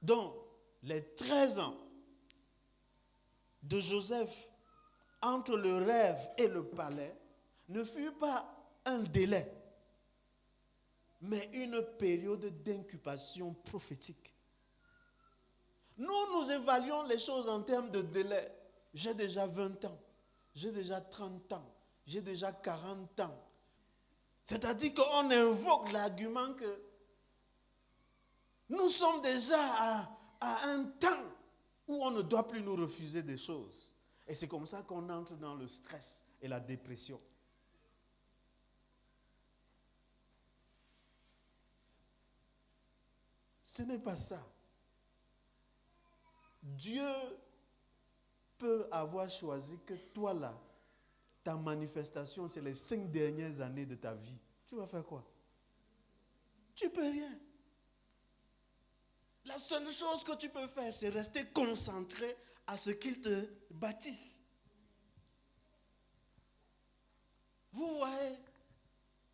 Donc, les 13 ans de Joseph entre le rêve et le palais ne fut pas un délai, mais une période d'incubation prophétique. Nous évaluons les choses en termes de délai. J'ai déjà 20 ans, j'ai déjà 30 ans, j'ai déjà 40 ans. C'est-à-dire qu'on invoque l'argument que nous sommes déjà à un temps où on ne doit plus nous refuser des choses. Et c'est comme ça qu'on entre dans le stress et la dépression. Ce n'est pas ça. Dieu peut avoir choisi que toi là, ta manifestation, c'est les 5 dernières années de ta vie. Tu vas faire quoi? Tu ne peux rien. La seule chose que tu peux faire, c'est rester concentré à ce qu'il te bâtisse. Vous voyez,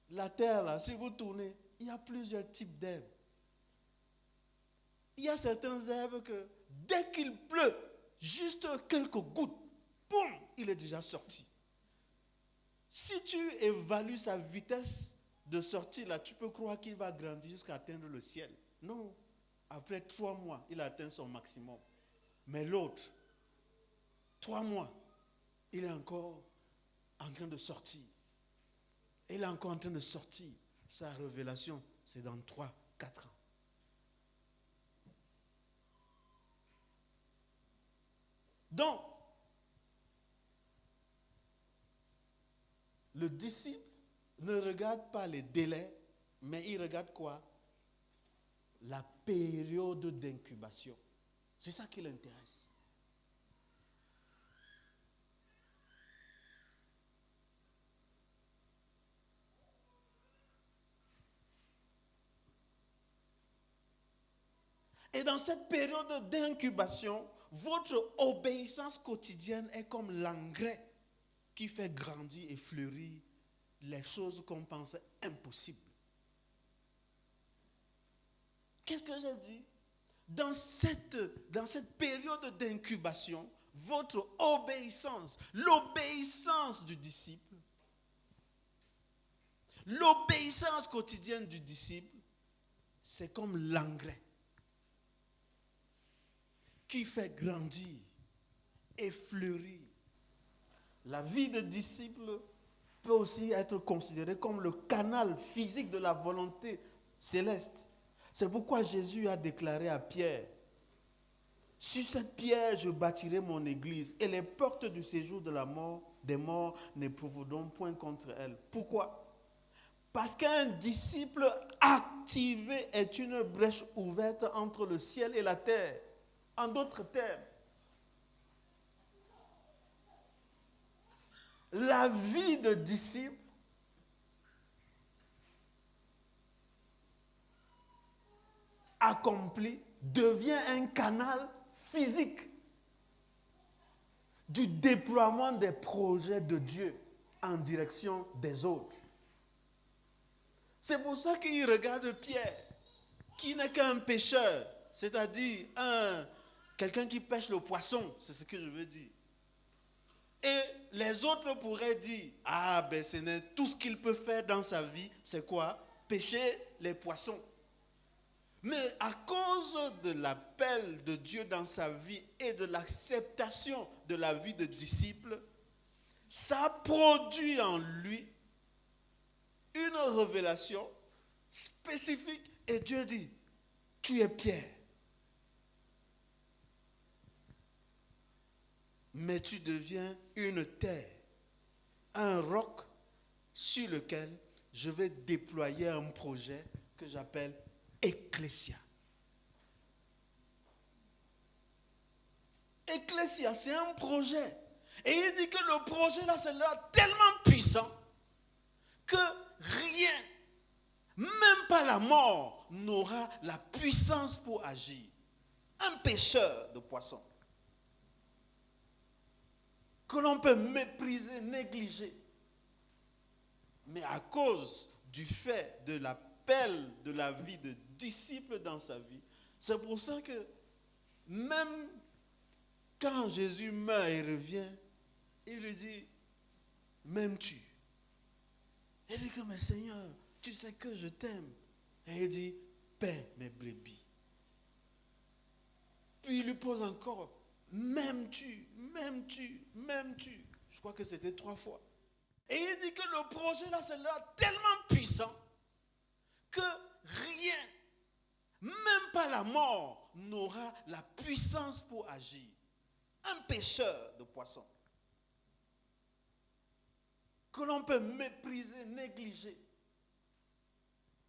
la terre là, si vous tournez, il y a plusieurs types d'herbes. Il y a certaines herbes que dès qu'il pleut, juste quelques gouttes, boum, il est déjà sorti. Si tu évalues sa vitesse de sortie, là, tu peux croire qu'il va grandir jusqu'à atteindre le ciel. Non. Après 3 mois, il a atteint son maximum. Mais l'autre, 3 mois, il est encore en train de sortir. Il est encore en train de sortir. Sa révélation, c'est dans 3, 4 ans. Donc, le disciple ne regarde pas les délais, mais il regarde quoi? La période d'incubation. C'est ça qui l'intéresse. Et dans cette période d'incubation, votre obéissance quotidienne est comme l'engrais qui fait grandir et fleurir les choses qu'on pensait impossibles. Qu'est-ce que j'ai dit? Dans cette période d'incubation, votre obéissance, l'obéissance du disciple, l'obéissance quotidienne du disciple, c'est comme l'engrais qui fait grandir et fleurir. La vie de disciple peut aussi être considérée comme le canal physique de la volonté céleste. C'est pourquoi Jésus a déclaré à Pierre, « Sur cette pierre, je bâtirai mon église, et les portes du séjour de la mort, des morts n'éprouveront point contre elle. » Pourquoi? Parce qu'un disciple activé est une brèche ouverte entre le ciel et la terre. En d'autres termes, la vie de disciple accompli devient un canal physique du déploiement des projets de Dieu en direction des autres. C'est pour ça qu'il regarde Pierre, qui n'est qu'un pêcheur, c'est-à-dire quelqu'un qui pêche le poisson, c'est ce que je veux dire. Et les autres pourraient dire, ah ben ce n'est tout ce qu'il peut faire dans sa vie, c'est quoi? Pêcher les poissons. Mais à cause de l'appel de Dieu dans sa vie et de l'acceptation de la vie de disciple, ça produit en lui une révélation spécifique et Dieu dit, tu es Pierre, mais tu deviens une terre, un roc sur lequel je vais déployer un projet que j'appelle Ecclésia. Ecclésia, c'est un projet. Et il dit que le projet là, c'est là tellement puissant que rien, même pas la mort, n'aura la puissance pour agir. Un pêcheur de poissons que l'on peut mépriser, négliger. Mais à cause du fait de l'appel de la vie de disciple dans sa vie, c'est pour ça que même quand Jésus meurt et revient, il lui dit, m'aimes-tu? Il dit que, mais Seigneur, tu sais que je t'aime. Et il dit, paie mes brebis. Puis il lui pose encore, m'aimes-tu? M'aimes-tu? M'aimes-tu? Je crois que c'était 3 fois. Et il dit que le projet là, c'est là tellement puissant que rien, même pas la mort, n'aura la puissance pour agir. Un pêcheur de poissons que l'on peut mépriser, négliger.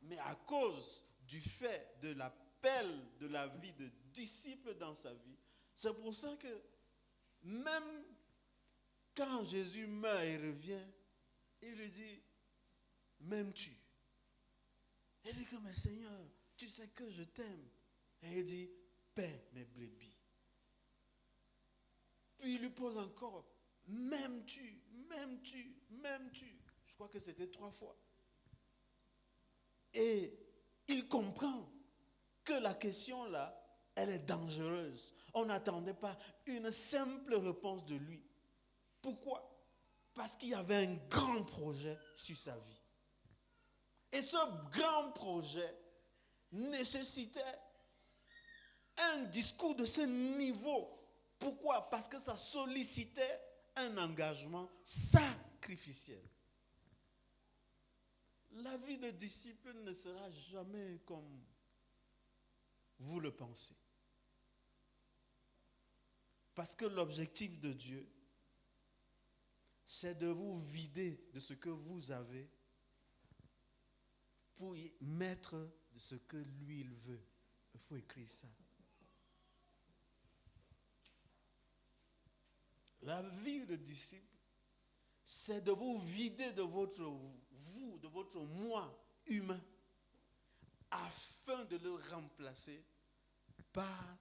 Mais à cause du fait de l'appel de la vie de disciple dans sa vie, c'est pour ça que même quand Jésus meurt et revient, il lui dit, m'aimes-tu? Il dit que, mais Seigneur, tu sais que je t'aime. Et il dit, paie mes brebis. Puis il lui pose encore, m'aimes-tu? M'aimes-tu? M'aimes-tu? Je crois que c'était 3 fois. Et il comprend que la question là, elle est dangereuse. On n'attendait pas une simple réponse de lui. Pourquoi? Parce qu'il y avait un grand projet sur sa vie. Et ce grand projet nécessitait un discours de ce niveau. Pourquoi? Parce que ça sollicitait un engagement sacrificiel. La vie de disciple ne sera jamais comme vous le pensez. Parce que l'objectif de Dieu, c'est de vous vider de ce que vous avez pour y mettre de ce que lui, il veut. Il faut écrire ça. La vie de disciple, c'est de vous vider de votre vous, de votre moi humain, afin de le remplacer par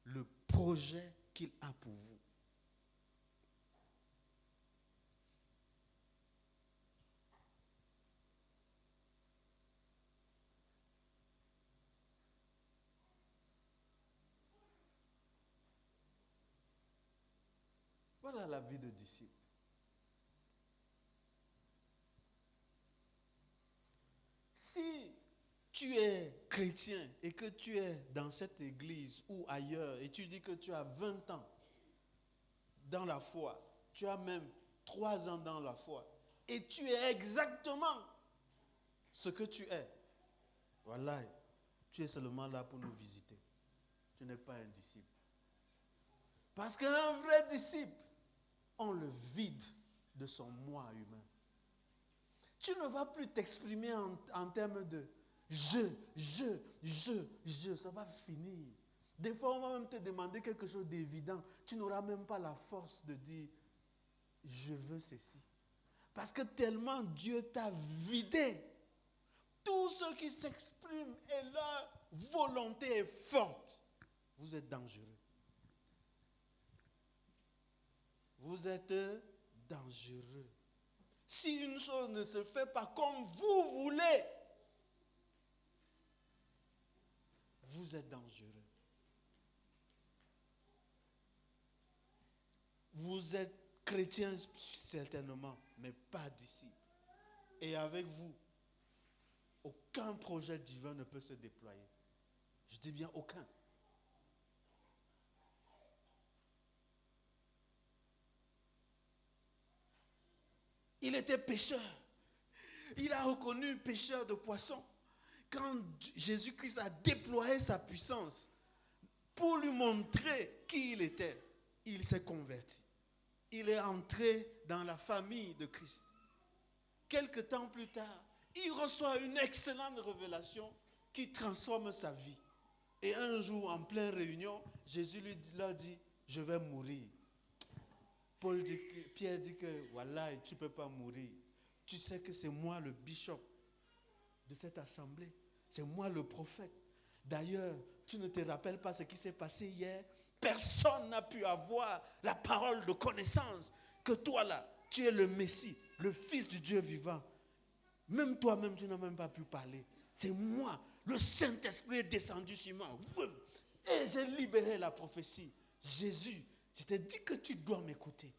le projet qu'il a pour vous. Voilà la vie de disciple. Si tu es chrétien et que tu es dans cette église ou ailleurs et tu dis que tu as 20 ans dans la foi, tu as même 3 ans dans la foi et tu es exactement ce que tu es, voilà, tu es seulement là pour nous visiter. Tu n'es pas un disciple. Parce qu'un vrai disciple, on le vide de son moi humain. Tu ne vas plus t'exprimer en termes de je, ça va finir. Des fois, on va même te demander quelque chose d'évident. Tu n'auras même pas la force de dire je veux ceci. Parce que tellement Dieu t'a vidé. Tous ceux qui s'expriment et leur volonté est forte, vous êtes dangereux. Vous êtes dangereux. Si une chose ne se fait pas comme vous voulez, vous êtes dangereux. Vous êtes chrétien certainement, mais pas disciple. Et avec vous, aucun projet divin ne peut se déployer. Je dis bien aucun. Il était pêcheur. Il a reconnu pêcheur de poissons. Quand Jésus-Christ a déployé sa puissance pour lui montrer qui il était, il s'est converti. Il est entré dans la famille de Christ. Quelque temps plus tard, il reçoit une excellente révélation qui transforme sa vie. Et un jour, en pleine réunion, Jésus leur dit, je vais mourir. Pierre dit que, voilà, tu ne peux pas mourir. Tu sais que c'est moi le bishop de cette assemblée. C'est moi le prophète. D'ailleurs, tu ne te rappelles pas ce qui s'est passé hier? Personne n'a pu avoir la parole de connaissance que toi là, tu es le Messie, le Fils du Dieu vivant. Même toi-même, tu n'as même pas pu parler. C'est moi, le Saint-Esprit est descendu sur moi. Et j'ai libéré la prophétie. Jésus, je t'ai dit que tu dois m'écouter.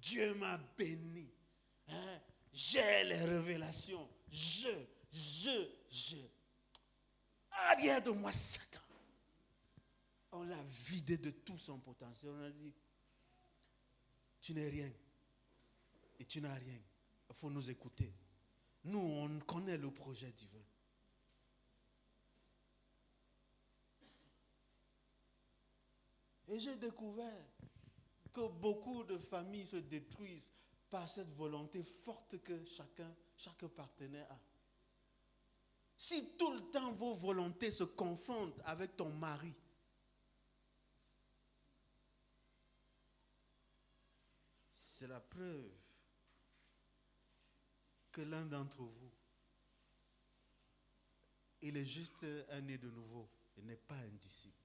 Dieu m'a béni. Hein? J'ai les révélations. Arrière de moi, Satan. On l'a vidé de tout son potentiel. On a dit, tu n'es rien. Et tu n'as rien. Il faut nous écouter. Nous, on connaît le projet divin. Et j'ai découvert que beaucoup de familles se détruisent par cette volonté forte que chaque partenaire a. Si tout le temps vos volontés se confrontent avec ton mari, c'est la preuve que l'un d'entre vous, il est juste un né de nouveau, il n'est pas un disciple.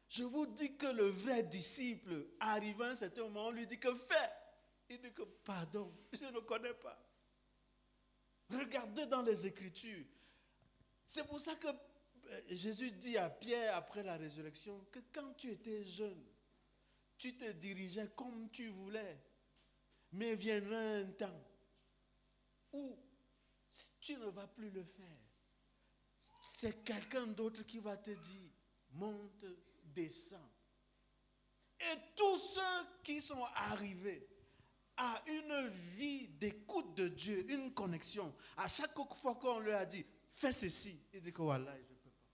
Je vous dis que le vrai disciple, arrivé à un certain moment, on lui dit que fais. Il dit que pardon, je ne connais pas. Regardez dans les Écritures. C'est pour ça que Jésus dit à Pierre après la résurrection que quand tu étais jeune, tu te dirigeais comme tu voulais. Mais viendra un temps où tu ne vas plus le faire. C'est quelqu'un d'autre qui va te dire, monte, descends. Et tous ceux qui sont arrivés à une vie d'écoute de Dieu, une connexion, à chaque fois qu'on leur a dit, fais ceci, il dit que voilà, je ne peux pas.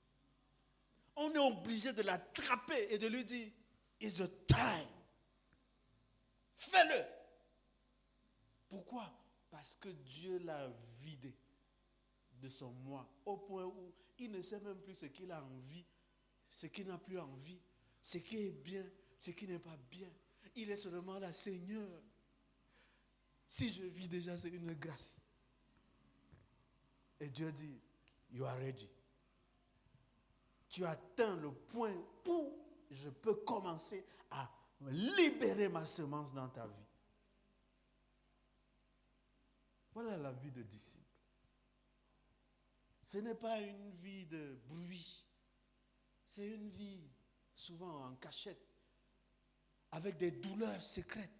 On est obligé de l'attraper et de lui dire, it's the time. Fais-le. Pourquoi? Parce que Dieu l'a vidé de son moi, au point où il ne sait même plus ce qu'il a envie, ce qu'il n'a plus envie, ce qui est bien, ce qui n'est pas bien. Il est seulement là, Seigneur. Si je vis déjà, c'est une grâce. Et Dieu dit, you are ready. Tu atteins le point où je peux commencer à libérer ma semence dans ta vie. Voilà la vie de disciple. Ce n'est pas une vie de bruit. C'est une vie souvent en cachette, avec des douleurs secrètes,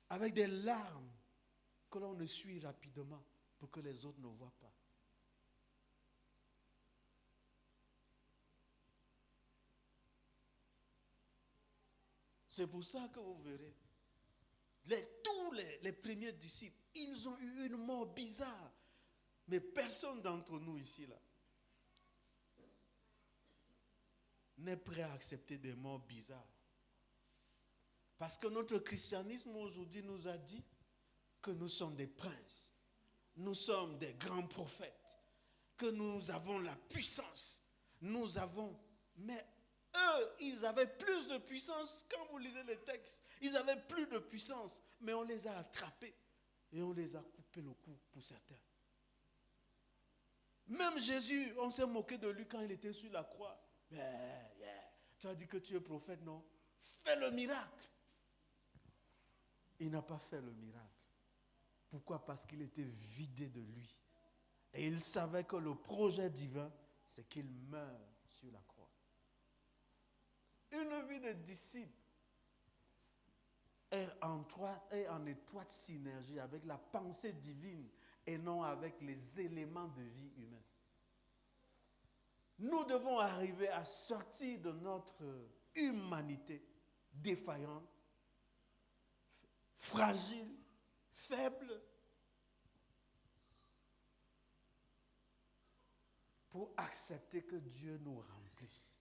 avec des larmes que l'on essuie rapidement pour que les autres ne voient pas. C'est pour ça que vous verrez, tous les premiers disciples, ils ont eu une mort bizarre. Mais personne d'entre nous ici, là, n'est prêt à accepter des morts bizarres. Parce que notre christianisme aujourd'hui nous a dit que nous sommes des princes, nous sommes des grands prophètes, que nous avons la puissance, mais eux, ils avaient plus de puissance. Quand vous lisez les textes, ils avaient plus de puissance, mais on les a attrapés et on les a coupés le cou pour certains. Même Jésus, on s'est moqué de lui quand il était sur la croix. Tu as dit que tu es prophète, non? Fais le miracle. Il n'a pas fait le miracle. Pourquoi? Parce qu'il était vidé de lui. Et il savait que le projet divin, c'est qu'il meure sur la croix. Une vie de disciple est en étroite synergie avec la pensée divine et non avec les éléments de vie humaine. Nous devons arriver à sortir de notre humanité défaillante, fragile, faible, pour accepter que Dieu nous remplisse.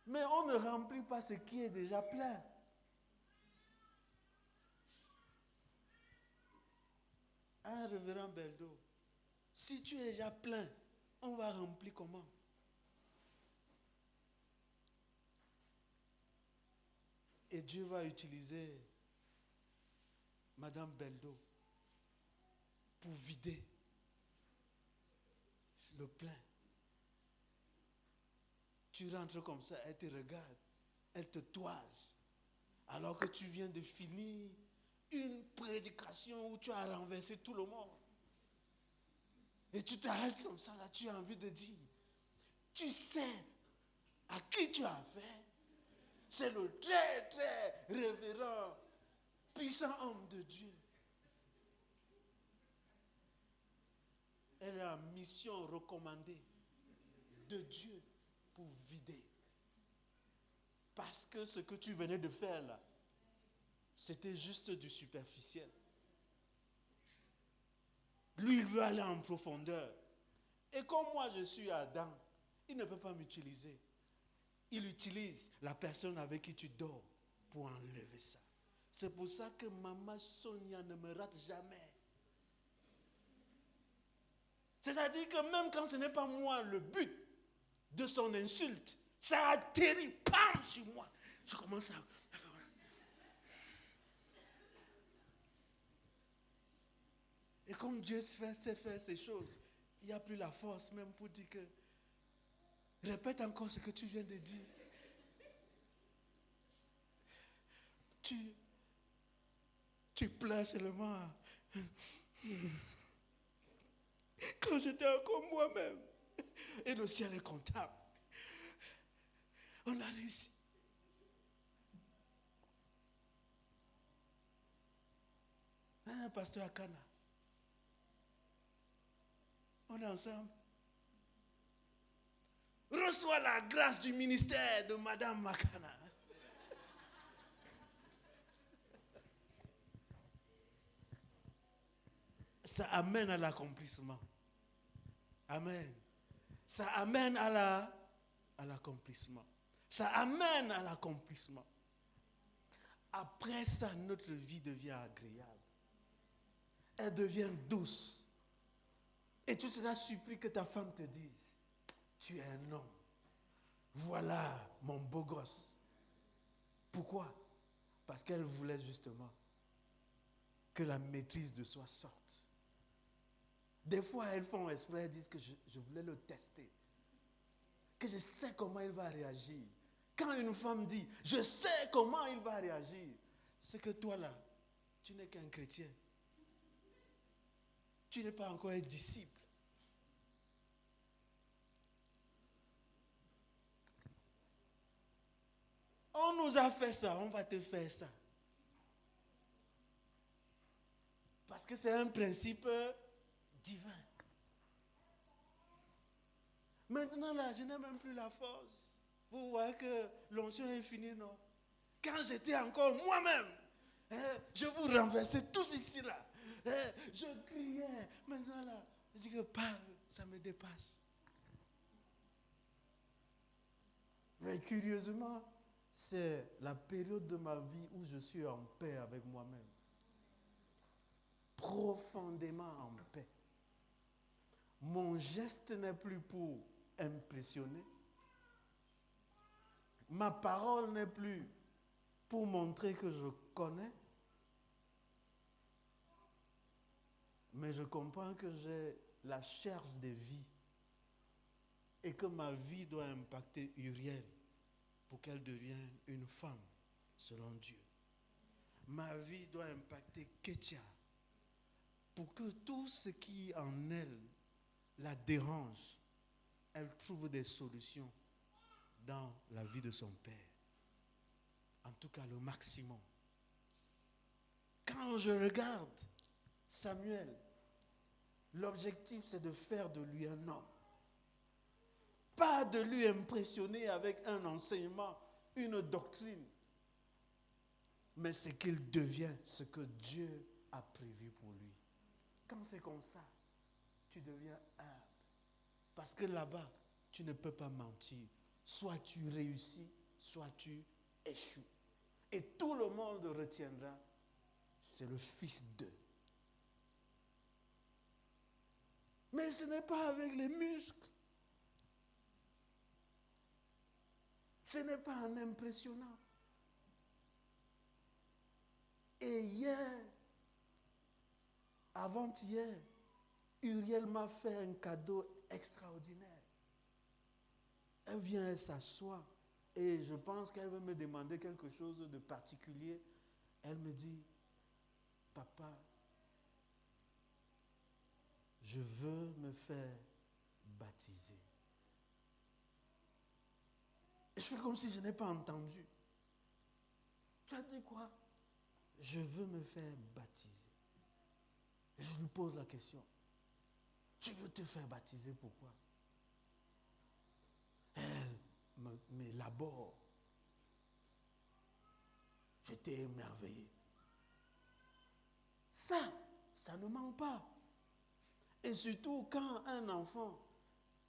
Mais on ne remplit pas ce qui est déjà plein. Ah, révérend Beldo, si tu es déjà plein, on va remplir comment? Et Dieu va utiliser Madame Beldo pour vider le plein. Tu rentres comme ça, elle te regarde, elle te toise, alors que tu viens de finir une prédication où tu as renversé tout le monde. Et tu t'arrêtes comme ça, là, tu as envie de dire, tu sais à qui tu as affaire? C'est le très, très révérend puissant homme de Dieu. Elle est en mission recommandée de Dieu pour vider. Parce que ce que tu venais de faire là, c'était juste du superficiel. Lui, il veut aller en profondeur. Et comme moi, je suis Adam, il ne peut pas m'utiliser. Il utilise la personne avec qui tu dors pour enlever ça. C'est pour ça que maman Sonia ne me rate jamais. C'est-à-dire que même quand ce n'est pas moi le but de son insulte, ça atterrit, pam, sur moi. Je commence à... Et comme Dieu sait faire ces choses, il n'y a plus la force même pour dire que... Répète encore ce que tu viens de dire. Tu pleures seulement. Quand j'étais encore moi-même. Et le ciel est comptable. On a réussi. Hein, pasteur Akana. On est ensemble. Reçois la grâce du ministère de Madame Makana. Ça amène à l'accomplissement. Amen. Ça amène à l'accomplissement. Ça amène à l'accomplissement. Après ça, notre vie devient agréable. Elle devient douce. Et tu seras surpris que ta femme te dise, tu es un homme. Voilà mon beau gosse. Pourquoi? Parce qu'elle voulait justement que la maîtrise de soi sorte. Des fois, elles font exprès, elles disent que je voulais le tester. Que je sais comment il va réagir. Quand une femme dit, je sais comment il va réagir, c'est que toi là, tu n'es qu'un chrétien. Tu n'es pas encore un disciple. On nous a fait ça, on va te faire ça. Parce que c'est un principe divin. Maintenant là, je n'ai même plus la force. Vous voyez que l'onction est finie, non? Quand j'étais encore moi-même, je vous renversais tous ici là. Je criais. Maintenant là, je dis que parle, ça me dépasse. Mais curieusement, c'est la période de ma vie où je suis en paix avec moi-même. Profondément en paix. Mon geste n'est plus pour impressionner. Ma parole n'est plus pour montrer que je connais. Mais je comprends que j'ai la charge de vie et que ma vie doit impacter Uriel pour qu'elle devienne une femme selon Dieu. Ma vie doit impacter Ketia pour que tout ce qui en elle la dérange, elle trouve des solutions dans la vie de son père. En tout cas, le maximum. Quand je regarde Samuel, l'objectif c'est de faire de lui un homme. Pas de lui impressionner avec un enseignement, une doctrine. Mais c'est qu'il devient ce que Dieu a prévu pour lui. Quand c'est comme ça, tu deviens humble. Parce que là-bas, tu ne peux pas mentir. Soit tu réussis, soit tu échoues. Et tout le monde retiendra, c'est le fils d'eux. Mais ce n'est pas avec les muscles. Ce n'est pas en impressionnant. Et hier, avant-hier, Uriel m'a fait un cadeau extraordinaire. Elle vient, elle s'assoit et je pense qu'elle veut me demander quelque chose de particulier. Elle me dit, papa, je veux me faire baptiser. Et je fais comme si je n'ai pas entendu. Tu as dit quoi? je veux me faire baptiser. Je lui pose la question, tu veux te faire baptiser pourquoi? Elle m'élabore. J'étais émerveillé. Ça ne manque pas. Et surtout quand un enfant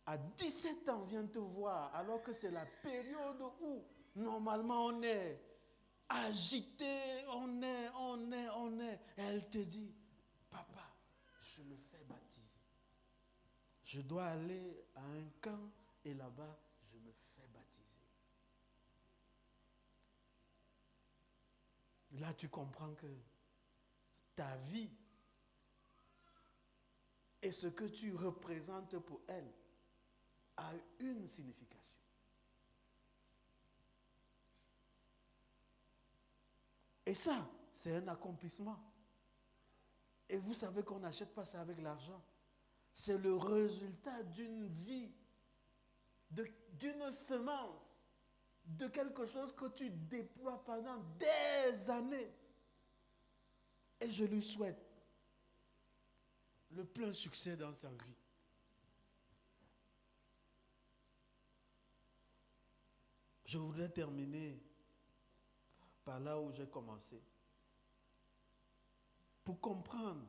à 17 ans vient te voir, alors que c'est la période où normalement on est agité, on est. Et elle te dit, papa, je me fais baptiser. Je dois aller à un camp et là-bas, je me fais baptiser. Là, tu comprends que ta vie et ce que tu représentes pour elle a une signification. Et ça, c'est un accomplissement. Et vous savez qu'on n'achète pas ça avec l'argent. C'est le résultat d'une vie, d'une semence, de quelque chose que tu déploies pendant des années. Et je lui souhaite le plein succès dans sa vie. Je voudrais terminer par là où j'ai commencé. Pour comprendre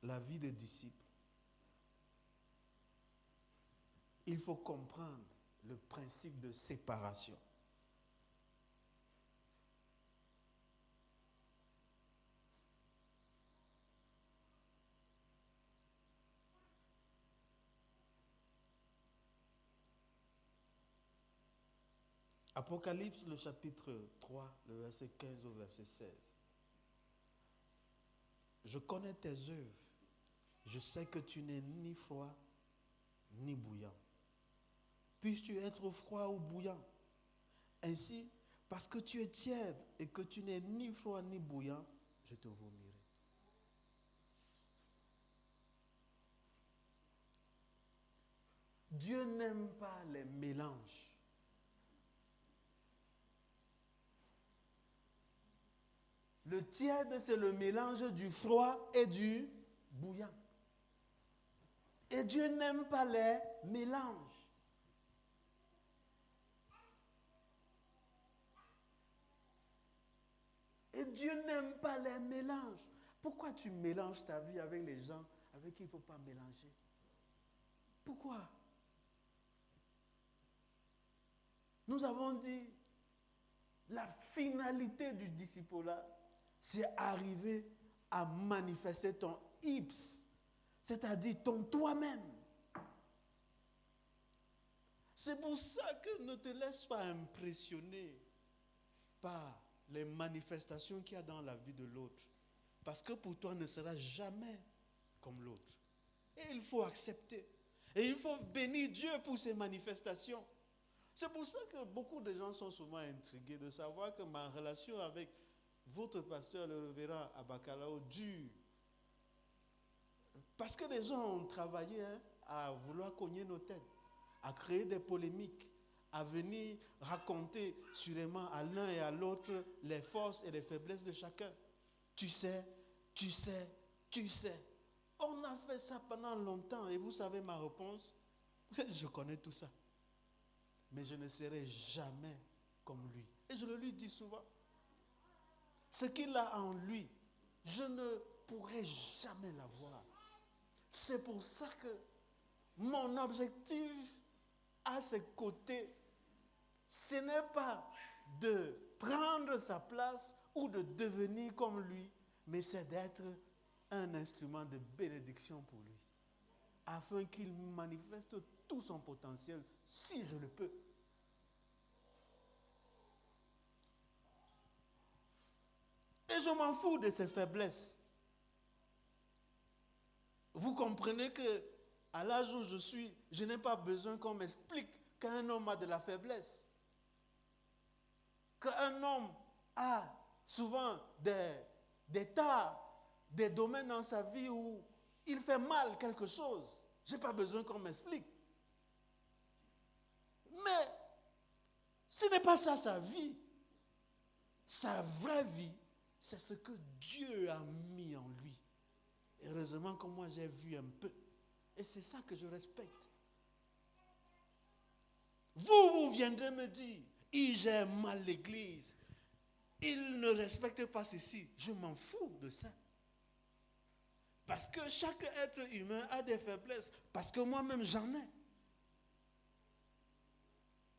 la vie des disciples, il faut comprendre le principe de séparation. Apocalypse, le chapitre 3, le verset 15 au verset 16. Je connais tes œuvres. Je sais que tu n'es ni froid ni bouillant. Puisses-tu être froid ou bouillant? Ainsi, parce que tu es tiède et que tu n'es ni froid ni bouillant, je te vomirai. Dieu n'aime pas les mélanges. Le tiède, c'est le mélange du froid et du bouillant. Et Dieu n'aime pas les mélanges. Et Dieu n'aime pas les mélanges. Pourquoi tu mélanges ta vie avec les gens avec qui il ne faut pas mélanger? Pourquoi? Nous avons dit, la finalité du discipulat, c'est arriver à manifester ton ips, c'est-à-dire ton toi-même. C'est pour ça que ne te laisse pas impressionner par les manifestations qu'il y a dans la vie de l'autre. Parce que pour toi, ne sera jamais comme l'autre. Et il faut accepter. Et il faut bénir Dieu pour ces manifestations. C'est pour ça que beaucoup de gens sont souvent intrigués de savoir que ma relation avec votre pasteur, le révérend Abakalao, dure. Parce que les gens ont travaillé à vouloir cogner nos têtes, à créer des polémiques, à venir raconter sûrement à l'un et à l'autre les forces et les faiblesses de chacun. Tu sais. On a fait ça pendant longtemps et vous savez ma réponse, je connais tout ça. Mais je ne serai jamais comme lui. Et je le lui dis souvent. Ce qu'il a en lui, je ne pourrai jamais l'avoir. C'est pour ça que mon objectif à ses côtés, ce n'est pas de prendre sa place ou de devenir comme lui, mais c'est d'être un instrument de bénédiction pour lui, afin qu'il manifeste tout son potentiel, si je le peux. Et je m'en fous de ses faiblesses. Vous comprenez que à l'âge où je suis, je n'ai pas besoin qu'on m'explique qu'un homme a de la faiblesse. Qu'un homme a souvent des tares, des domaines dans sa vie où il fait mal quelque chose. Je n'ai pas besoin qu'on m'explique. Mais ce n'est pas ça sa vie. Sa vraie vie, c'est ce que Dieu a mis en lui. Heureusement que moi j'ai vu un peu. Et c'est ça que je respecte. Vous viendrez me dire, il gère mal l'église, il ne respecte pas ceci. Je m'en fous de ça. Parce que chaque être humain a des faiblesses. Parce que moi-même j'en ai.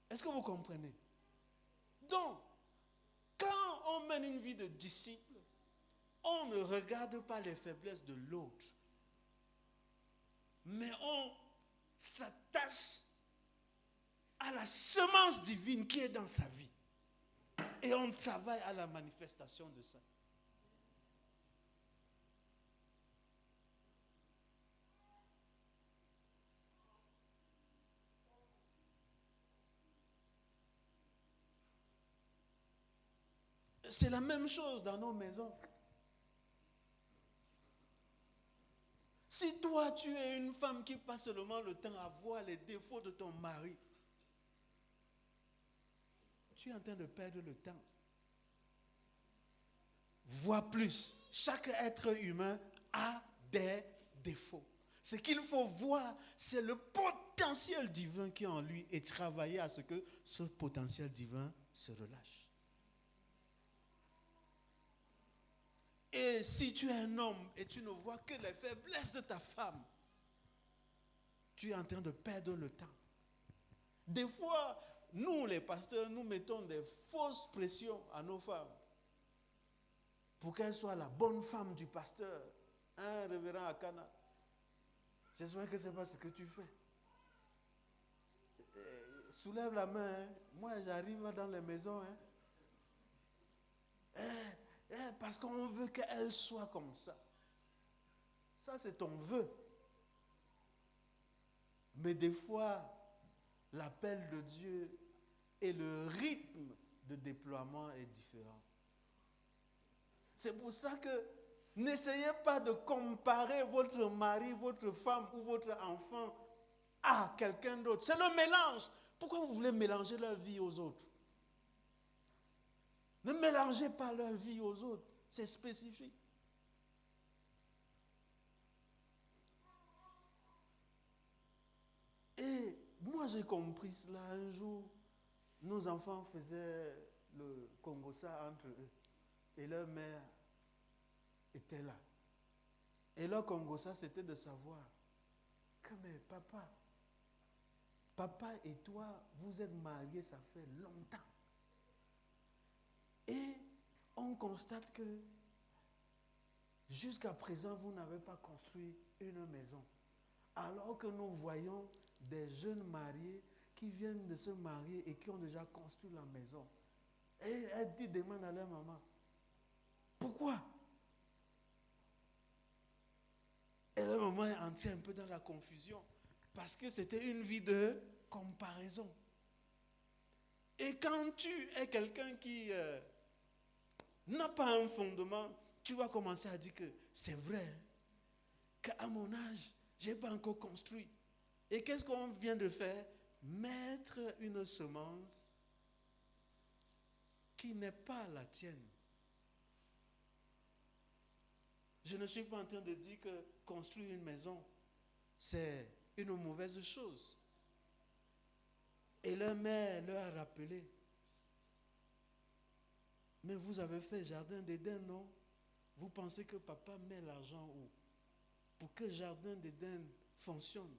Est-ce que vous comprenez? Donc, quand on mène une vie de disciple, on ne regarde pas les faiblesses de l'autre. Mais on s'attache à la semence divine qui est dans sa vie. Et on travaille à la manifestation de ça. C'est la même chose dans nos maisons. Si toi, tu es une femme qui passe seulement le temps à voir les défauts de ton mari, tu es en train de perdre le temps. Vois plus. Chaque être humain a des défauts. Ce qu'il faut voir, c'est le potentiel divin qui est en lui et travailler à ce que ce potentiel divin se relâche. Et si tu es un homme et tu ne vois que les faiblesses de ta femme, tu es en train de perdre le temps. Des fois, nous les pasteurs, nous mettons des fausses pressions à nos femmes pour qu'elles soient la bonne femme du pasteur. Hein, révérend Akana? J'espère que ce n'est pas ce que tu fais. Soulève la main. Hein. Moi, j'arrive dans les maisons. Hein. Parce qu'on veut qu'elle soit comme ça. Ça, c'est ton vœu. Mais des fois, l'appel de Dieu et le rythme de déploiement est différent. C'est pour ça que n'essayez pas de comparer votre mari, votre femme ou votre enfant à quelqu'un d'autre. C'est le mélange. Pourquoi vous voulez mélanger leur vie aux autres? Ne mélangez pas leur vie aux autres. C'est spécifique. Et moi, j'ai compris cela un jour. Nos enfants faisaient le Congossa entre eux. Et leur mère était là. Et leur Congossa, c'était de savoir que, mais papa et toi, vous êtes mariés, ça fait longtemps. Et on constate que jusqu'à présent, vous n'avez pas construit une maison. Alors que nous voyons des jeunes mariés qui viennent de se marier et qui ont déjà construit la maison. Et elle demande à leur maman, pourquoi? Et leur maman est entrée un peu dans la confusion parce que c'était une vie de comparaison. Et quand tu es quelqu'un qui n'a pas un fondement, tu vas commencer à dire que c'est vrai, qu'à mon âge, je n'ai pas encore construit. Et qu'est-ce qu'on vient de faire? Mettre une semence qui n'est pas la tienne. Je ne suis pas en train de dire que construire une maison, c'est une mauvaise chose. Et leur mère leur a rappelé, mais vous avez fait jardin d'Éden, non? Vous pensez que papa met l'argent où? Pour que jardin d'Éden fonctionne.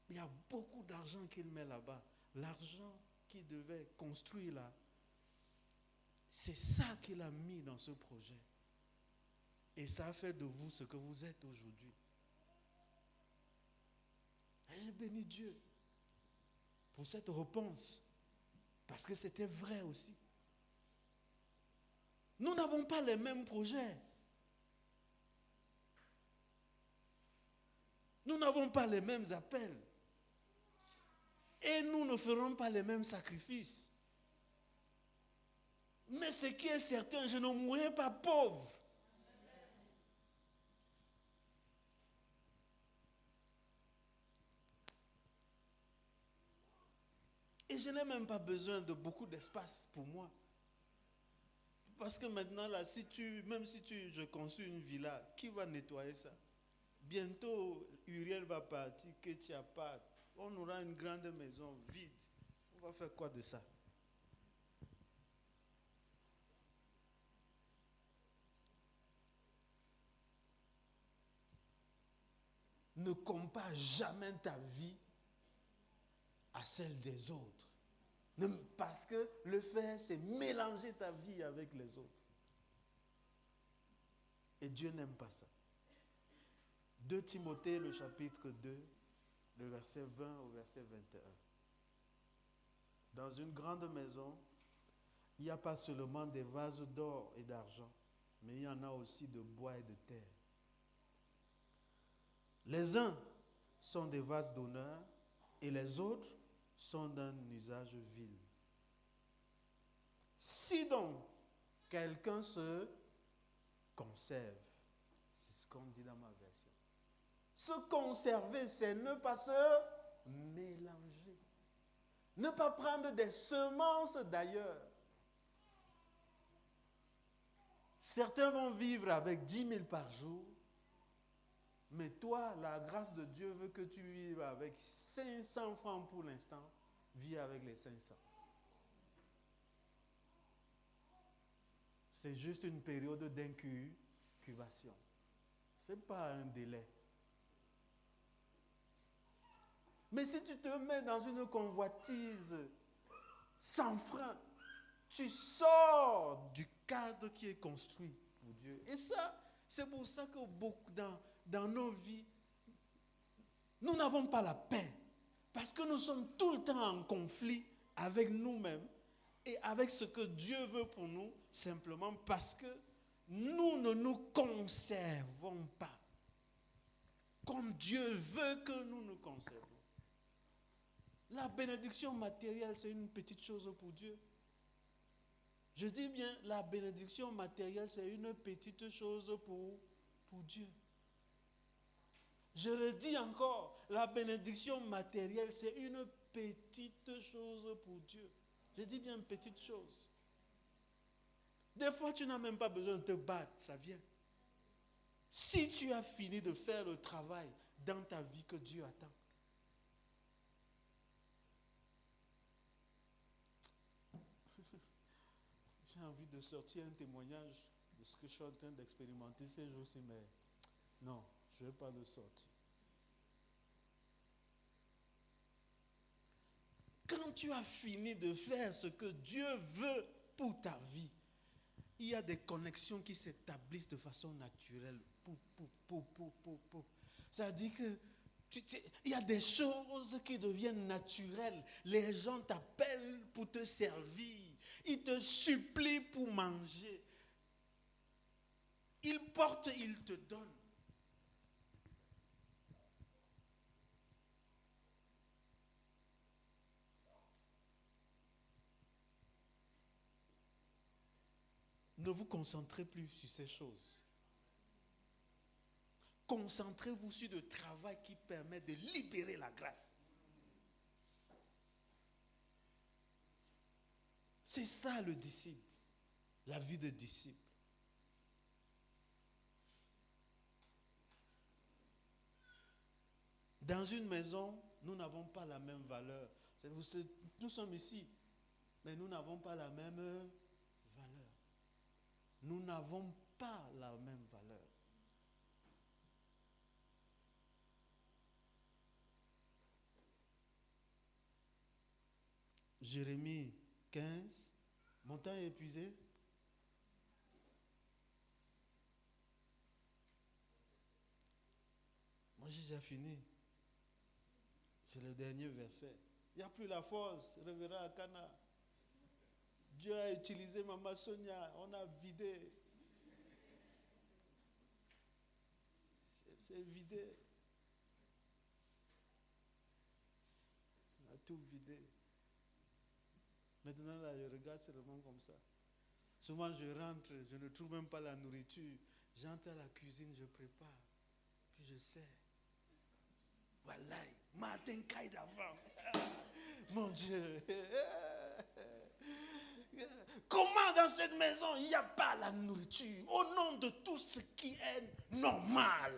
Il y a beaucoup d'argent qu'il met là-bas. L'argent qu'il devait construire là, c'est ça qu'il a mis dans ce projet. Et ça a fait de vous ce que vous êtes aujourd'hui. Et j'ai béni Dieu pour cette réponse. Parce que c'était vrai aussi. Nous n'avons pas les mêmes projets. Nous n'avons pas les mêmes appels. Et nous ne ferons pas les mêmes sacrifices. Mais ce qui est certain, je ne mourrai pas pauvre. Et je n'ai même pas besoin de beaucoup d'espace pour moi. Parce que maintenant, là, même si je construis une villa, qui va nettoyer ça? Bientôt, Uriel va partir, Ketia part. On aura une grande maison vide. On va faire quoi de ça? Ne compare jamais ta vie à celle des autres. Parce que le faire, c'est mélanger ta vie avec les autres. Et Dieu n'aime pas ça. 2 Timothée, le chapitre 2, le verset 20 au verset 21. Dans une grande maison, il n'y a pas seulement des vases d'or et d'argent, mais il y en a aussi de bois et de terre. Les uns sont des vases d'honneur et les autres sont d'un usage vil. Si donc quelqu'un se conserve, c'est ce qu'on dit dans ma version. Se conserver, c'est ne pas se mélanger. Ne pas prendre des semences d'ailleurs. Certains vont vivre avec 10 000 par jour, mais toi, la grâce de Dieu veut que tu vives avec 500 francs pour l'instant. Vis avec les 500. C'est juste une période d'incubation. Ce n'est pas un délai. Mais si tu te mets dans une convoitise sans frein, tu sors du cadre qui est construit pour Dieu. Et ça, c'est pour ça que beaucoup dans nos vies, nous n'avons pas la paix. Parce que nous sommes tout le temps en conflit avec nous-mêmes et avec ce que Dieu veut pour nous, simplement parce que nous ne nous conservons pas comme Dieu veut que nous nous conservons. La bénédiction matérielle, c'est une petite chose pour Dieu. Je dis bien, la bénédiction matérielle, c'est une petite chose pour Dieu. Je le dis encore, la bénédiction matérielle, c'est une petite chose pour Dieu. Je dis bien petite chose. Des fois, tu n'as même pas besoin de te battre, ça vient. Si tu as fini de faire le travail dans ta vie que Dieu attend. J'ai envie de sortir un témoignage de ce que je suis en train d'expérimenter ces jours-ci, mais non, je ne vais pas le sortir. Quand tu as fini de faire ce que Dieu veut pour ta vie, il y a des connexions qui s'établissent de façon naturelle. C'est-à-dire que il y a des choses qui deviennent naturelles. Les gens t'appellent pour te servir. Ils te supplient pour manger. Ils portent, ils te donnent. Ne vous concentrez plus sur ces choses. Concentrez-vous sur le travail qui permet de libérer la grâce. C'est ça le disciple, la vie de disciple. Dans une maison, nous n'avons pas la même valeur. Nous sommes ici, mais nous n'avons pas la même valeur. Nous n'avons pas la même valeur. Jérémie 15, mon temps est épuisé. Moi j'ai déjà fini. C'est le dernier verset. Il n'y a plus la force, reverra à Cana. Dieu a utilisé Maman Sonia, on a vidé. C'est vidé. On a tout vidé. Maintenant, là, je regarde seulement comme ça. Souvent, je rentre, je ne trouve même pas la nourriture. J'entre à la cuisine, je prépare. Puis je sers. Voilà, matin, caille d'avant. Mon Dieu. Comment dans cette maison, il n'y a pas la nourriture au nom de tout ce qui est normal?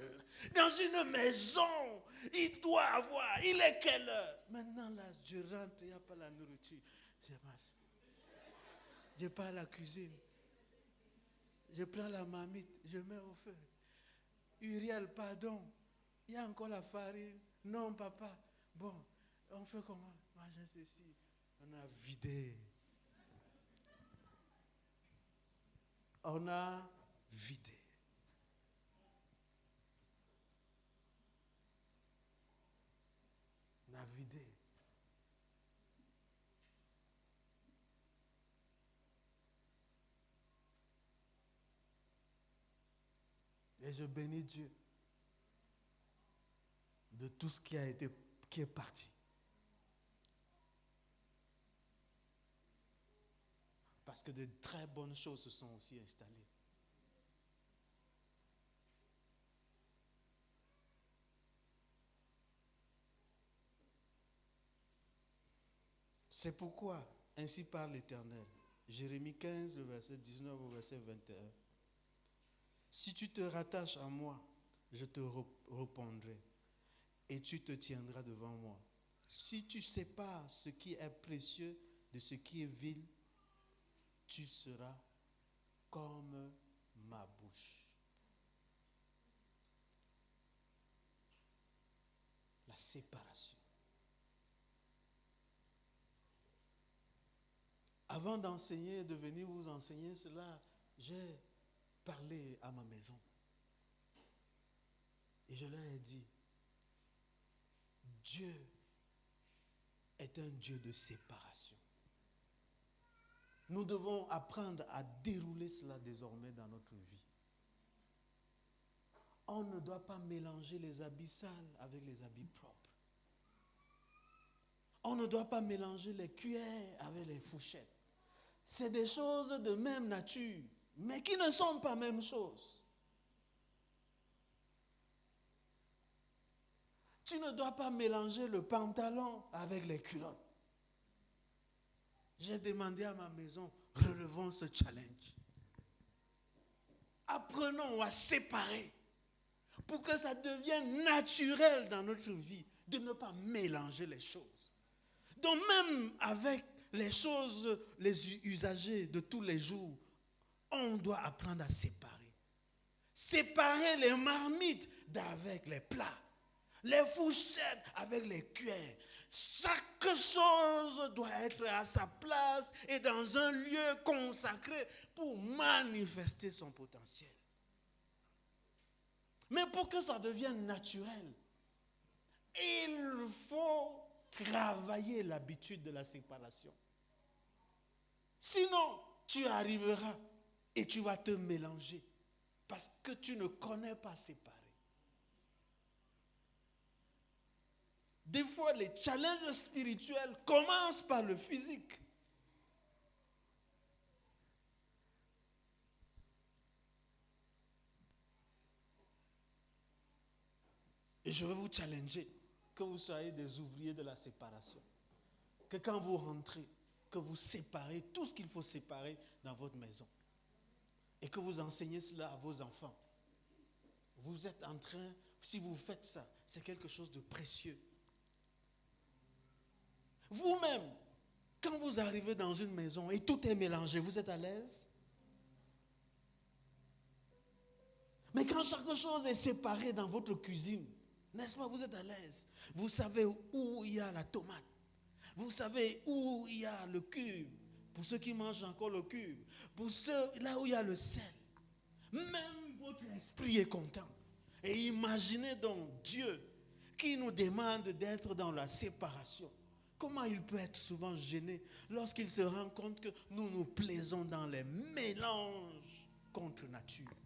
Dans une maison, il doit avoir, il est quelle heure? Maintenant là, je rentre, il n'y a pas la nourriture. Je marche. Je pars à la cuisine. Je prends la marmite, je mets au feu. Uriel, pardon, il y a encore la farine. Non, papa. Bon, on fait comment? Manger ceci. On a vidé. On a vidé. On a vidé. Et je bénis Dieu de tout ce qui est parti. Parce que de très bonnes choses se sont aussi installées. C'est pourquoi, ainsi parle l'Éternel. Jérémie 15, le verset 19 au verset 21. Si tu te rattaches à moi, je te répondrai et tu te tiendras devant moi. Si tu sépares ce qui est précieux de ce qui est vil, tu seras comme ma bouche. La séparation. Avant d'enseigner, de venir vous enseigner cela, j'ai parlé à ma maison. Et je leur ai dit, Dieu est un Dieu de séparation. Nous devons apprendre à dérouler cela désormais dans notre vie. On ne doit pas mélanger les habits sales avec les habits propres. On ne doit pas mélanger les cuillères avec les fourchettes. C'est des choses de même nature, mais qui ne sont pas même chose. Tu ne dois pas mélanger le pantalon avec les culottes. J'ai demandé à ma maison, relevons ce challenge. Apprenons à séparer pour que ça devienne naturel dans notre vie de ne pas mélanger les choses. Donc même avec les choses, les usagers de tous les jours, on doit apprendre à séparer. Séparer les marmites d'avec les plats. Les fourchettes avec les cuillères. Chaque chose doit être à sa place et dans un lieu consacré pour manifester son potentiel. Mais pour que ça devienne naturel, il faut travailler l'habitude de la séparation. Sinon, tu arriveras et tu vas te mélanger parce que tu ne connais pas séparer. Des fois, les challenges spirituels commencent par le physique. Et je veux vous challenger, que vous soyez des ouvriers de la séparation. Que quand vous rentrez, que vous séparez tout ce qu'il faut séparer dans votre maison. Et que vous enseignez cela à vos enfants. Vous êtes en train, si vous faites ça, c'est quelque chose de précieux. Vous-même, quand vous arrivez dans une maison et tout est mélangé, vous êtes à l'aise? Mais quand chaque chose est séparée dans votre cuisine, n'est-ce pas, vous êtes à l'aise? Vous savez où il y a la tomate. Vous savez où il y a le cube. Pour ceux qui mangent encore le cube. Pour ceux là où il y a le sel. Même votre esprit est content. Et imaginez donc Dieu qui nous demande d'être dans la séparation. Comment il peut être souvent gêné lorsqu'il se rend compte que nous nous plaisons dans les mélanges contre nature.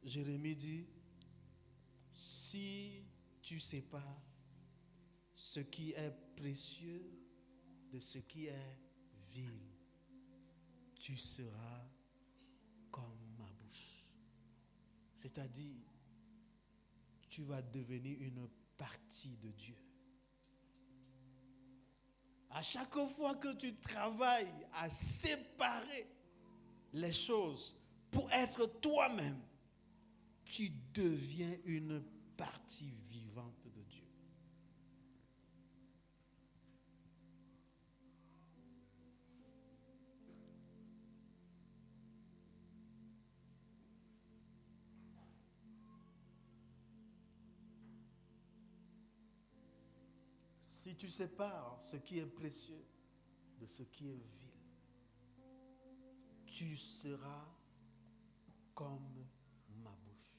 Jérémie dit, si tu sépares ce qui est précieux de ce qui est vil, tu seras comme ma bouche. C'est-à-dire, tu vas devenir une partie de Dieu. À chaque fois que tu travailles à séparer les choses pour être toi-même, tu deviens une partie vivante de Dieu. Si tu sépares ce qui est précieux de ce qui est vil, tu seras comme ma bouche.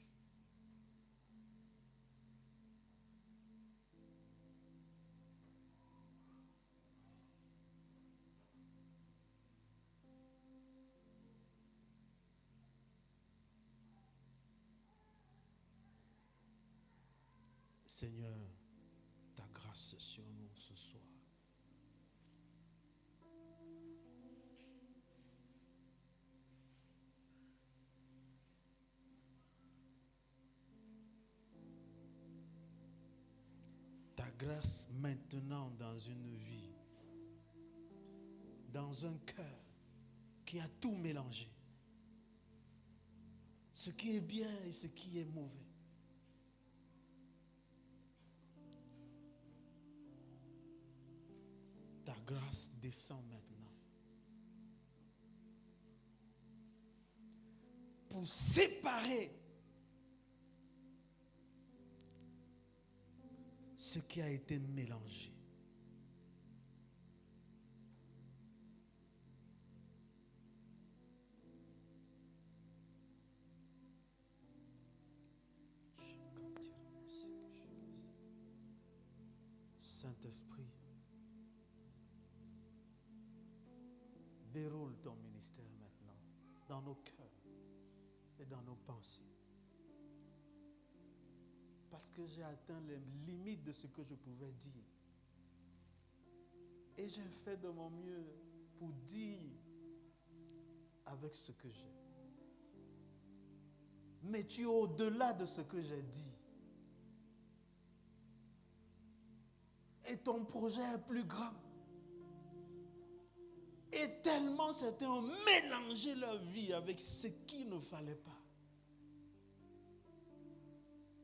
Seigneur, ta grâce sur nous ce soir. Ta grâce maintenant dans une vie, dans un cœur qui a tout mélangé. Ce qui est bien et ce qui est mauvais. Ta grâce descend maintenant pour séparer ce qui a été mélangé. Saint-Esprit, déroule ton ministère maintenant dans nos cœurs et dans nos pensées. Parce que j'ai atteint les limites de ce que je pouvais dire. Et j'ai fait de mon mieux pour dire avec ce que j'ai. Mais tu es au-delà de ce que j'ai dit. Et ton projet est plus grand. Et tellement certains ont mélangé leur vie avec ce qu'il ne fallait pas.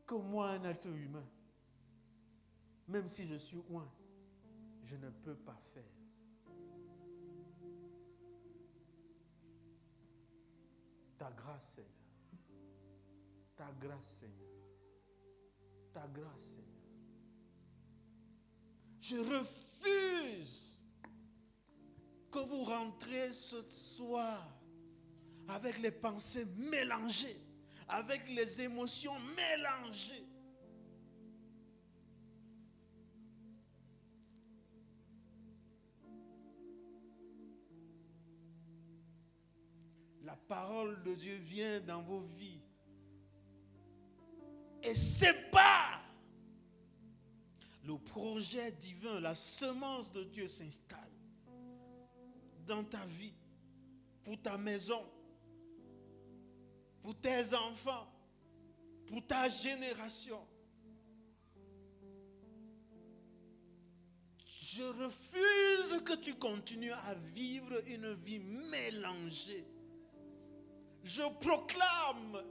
Que moi, un être humain, même si je suis loin, je ne peux pas faire. Ta grâce, Seigneur. Ta grâce, Seigneur. Ta grâce, Seigneur. Je refuse que vous rentrez ce soir avec les pensées mélangées, avec les émotions mélangées. La parole de Dieu vient dans vos vies et sépare. Le projet divin, la semence de Dieu s'installe dans ta vie, pour ta maison, pour tes enfants, pour ta génération. Je refuse que tu continues à vivre une vie mélangée. Je proclame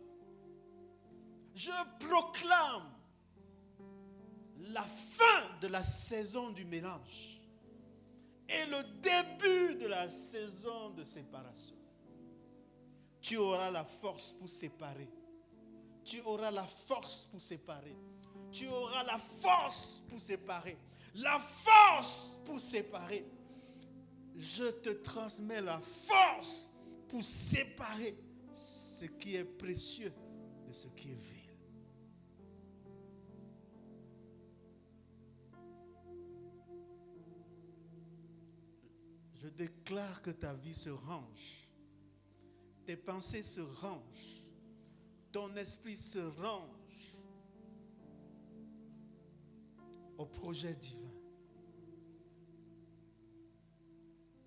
la fin de la saison du mélange et le début de la saison de séparation. Tu auras la force pour séparer. Tu auras la force pour séparer. Tu auras la force pour séparer. La force pour séparer. Je te transmets la force pour séparer ce qui est précieux de ce qui est vil. Je déclare que ta vie se range. Tes pensées se rangent. Ton esprit se range au projet divin.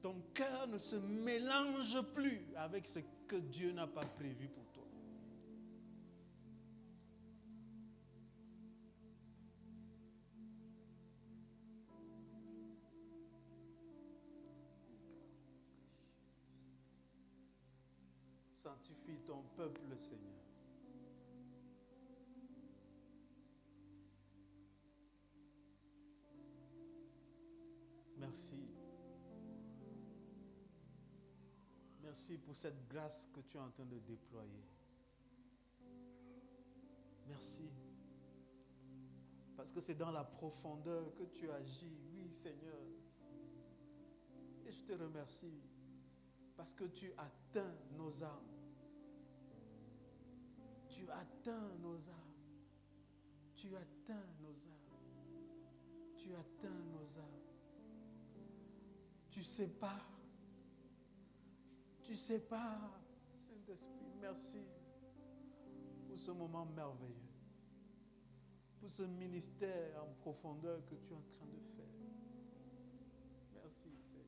Ton cœur ne se mélange plus avec ce que Dieu n'a pas prévu pour toi. Sanctifie ton peuple, Seigneur. Merci. Merci pour cette grâce que tu es en train de déployer. Merci. Parce que c'est dans la profondeur que tu agis. Oui, Seigneur. Et je te remercie. Parce que tu atteins nos âmes. Tu atteins nos âmes. Tu atteins nos âmes. Tu atteins nos âmes. Tu sépares. Tu sépares. Saint-Esprit, merci pour ce moment merveilleux. Pour ce ministère en profondeur que tu es en train de faire. Merci, Seigneur.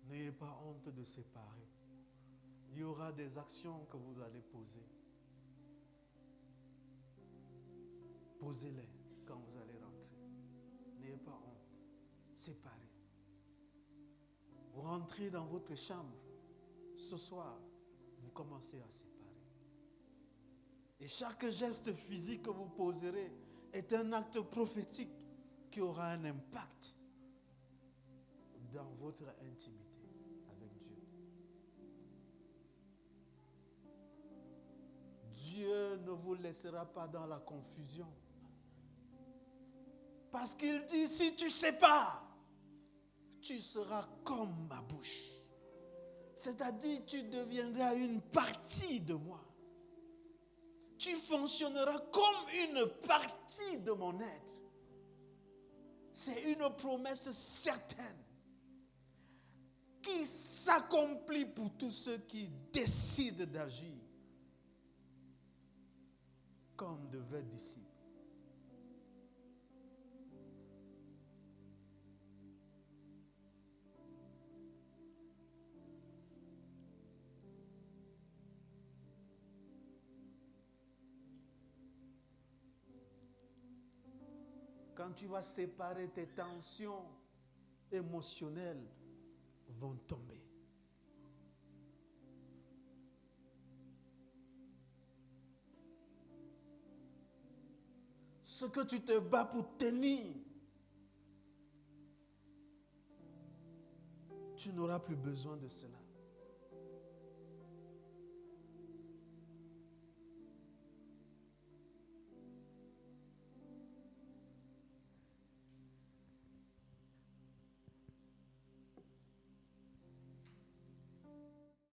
N'ayez pas honte de séparer. Il y aura des actions que vous allez poser. Posez-les quand vous allez rentrer. N'ayez pas honte. Séparez. Vous rentrez dans votre chambre. Ce soir, vous commencez à séparer. Et chaque geste physique que vous poserez est un acte prophétique qui aura un impact dans votre intimité avec Dieu. Dieu ne vous laissera pas dans la confusion. Parce qu'il dit, si tu sépares, tu seras comme ma bouche. C'est-à-dire, tu deviendras une partie de moi. Tu fonctionneras comme une partie de mon être. C'est une promesse certaine qui s'accomplit pour tous ceux qui décident d'agir comme de vrais disciples. Quand tu vas séparer, tes tensions émotionnelles vont tomber. Ce que tu te bats pour tenir, tu n'auras plus besoin de cela.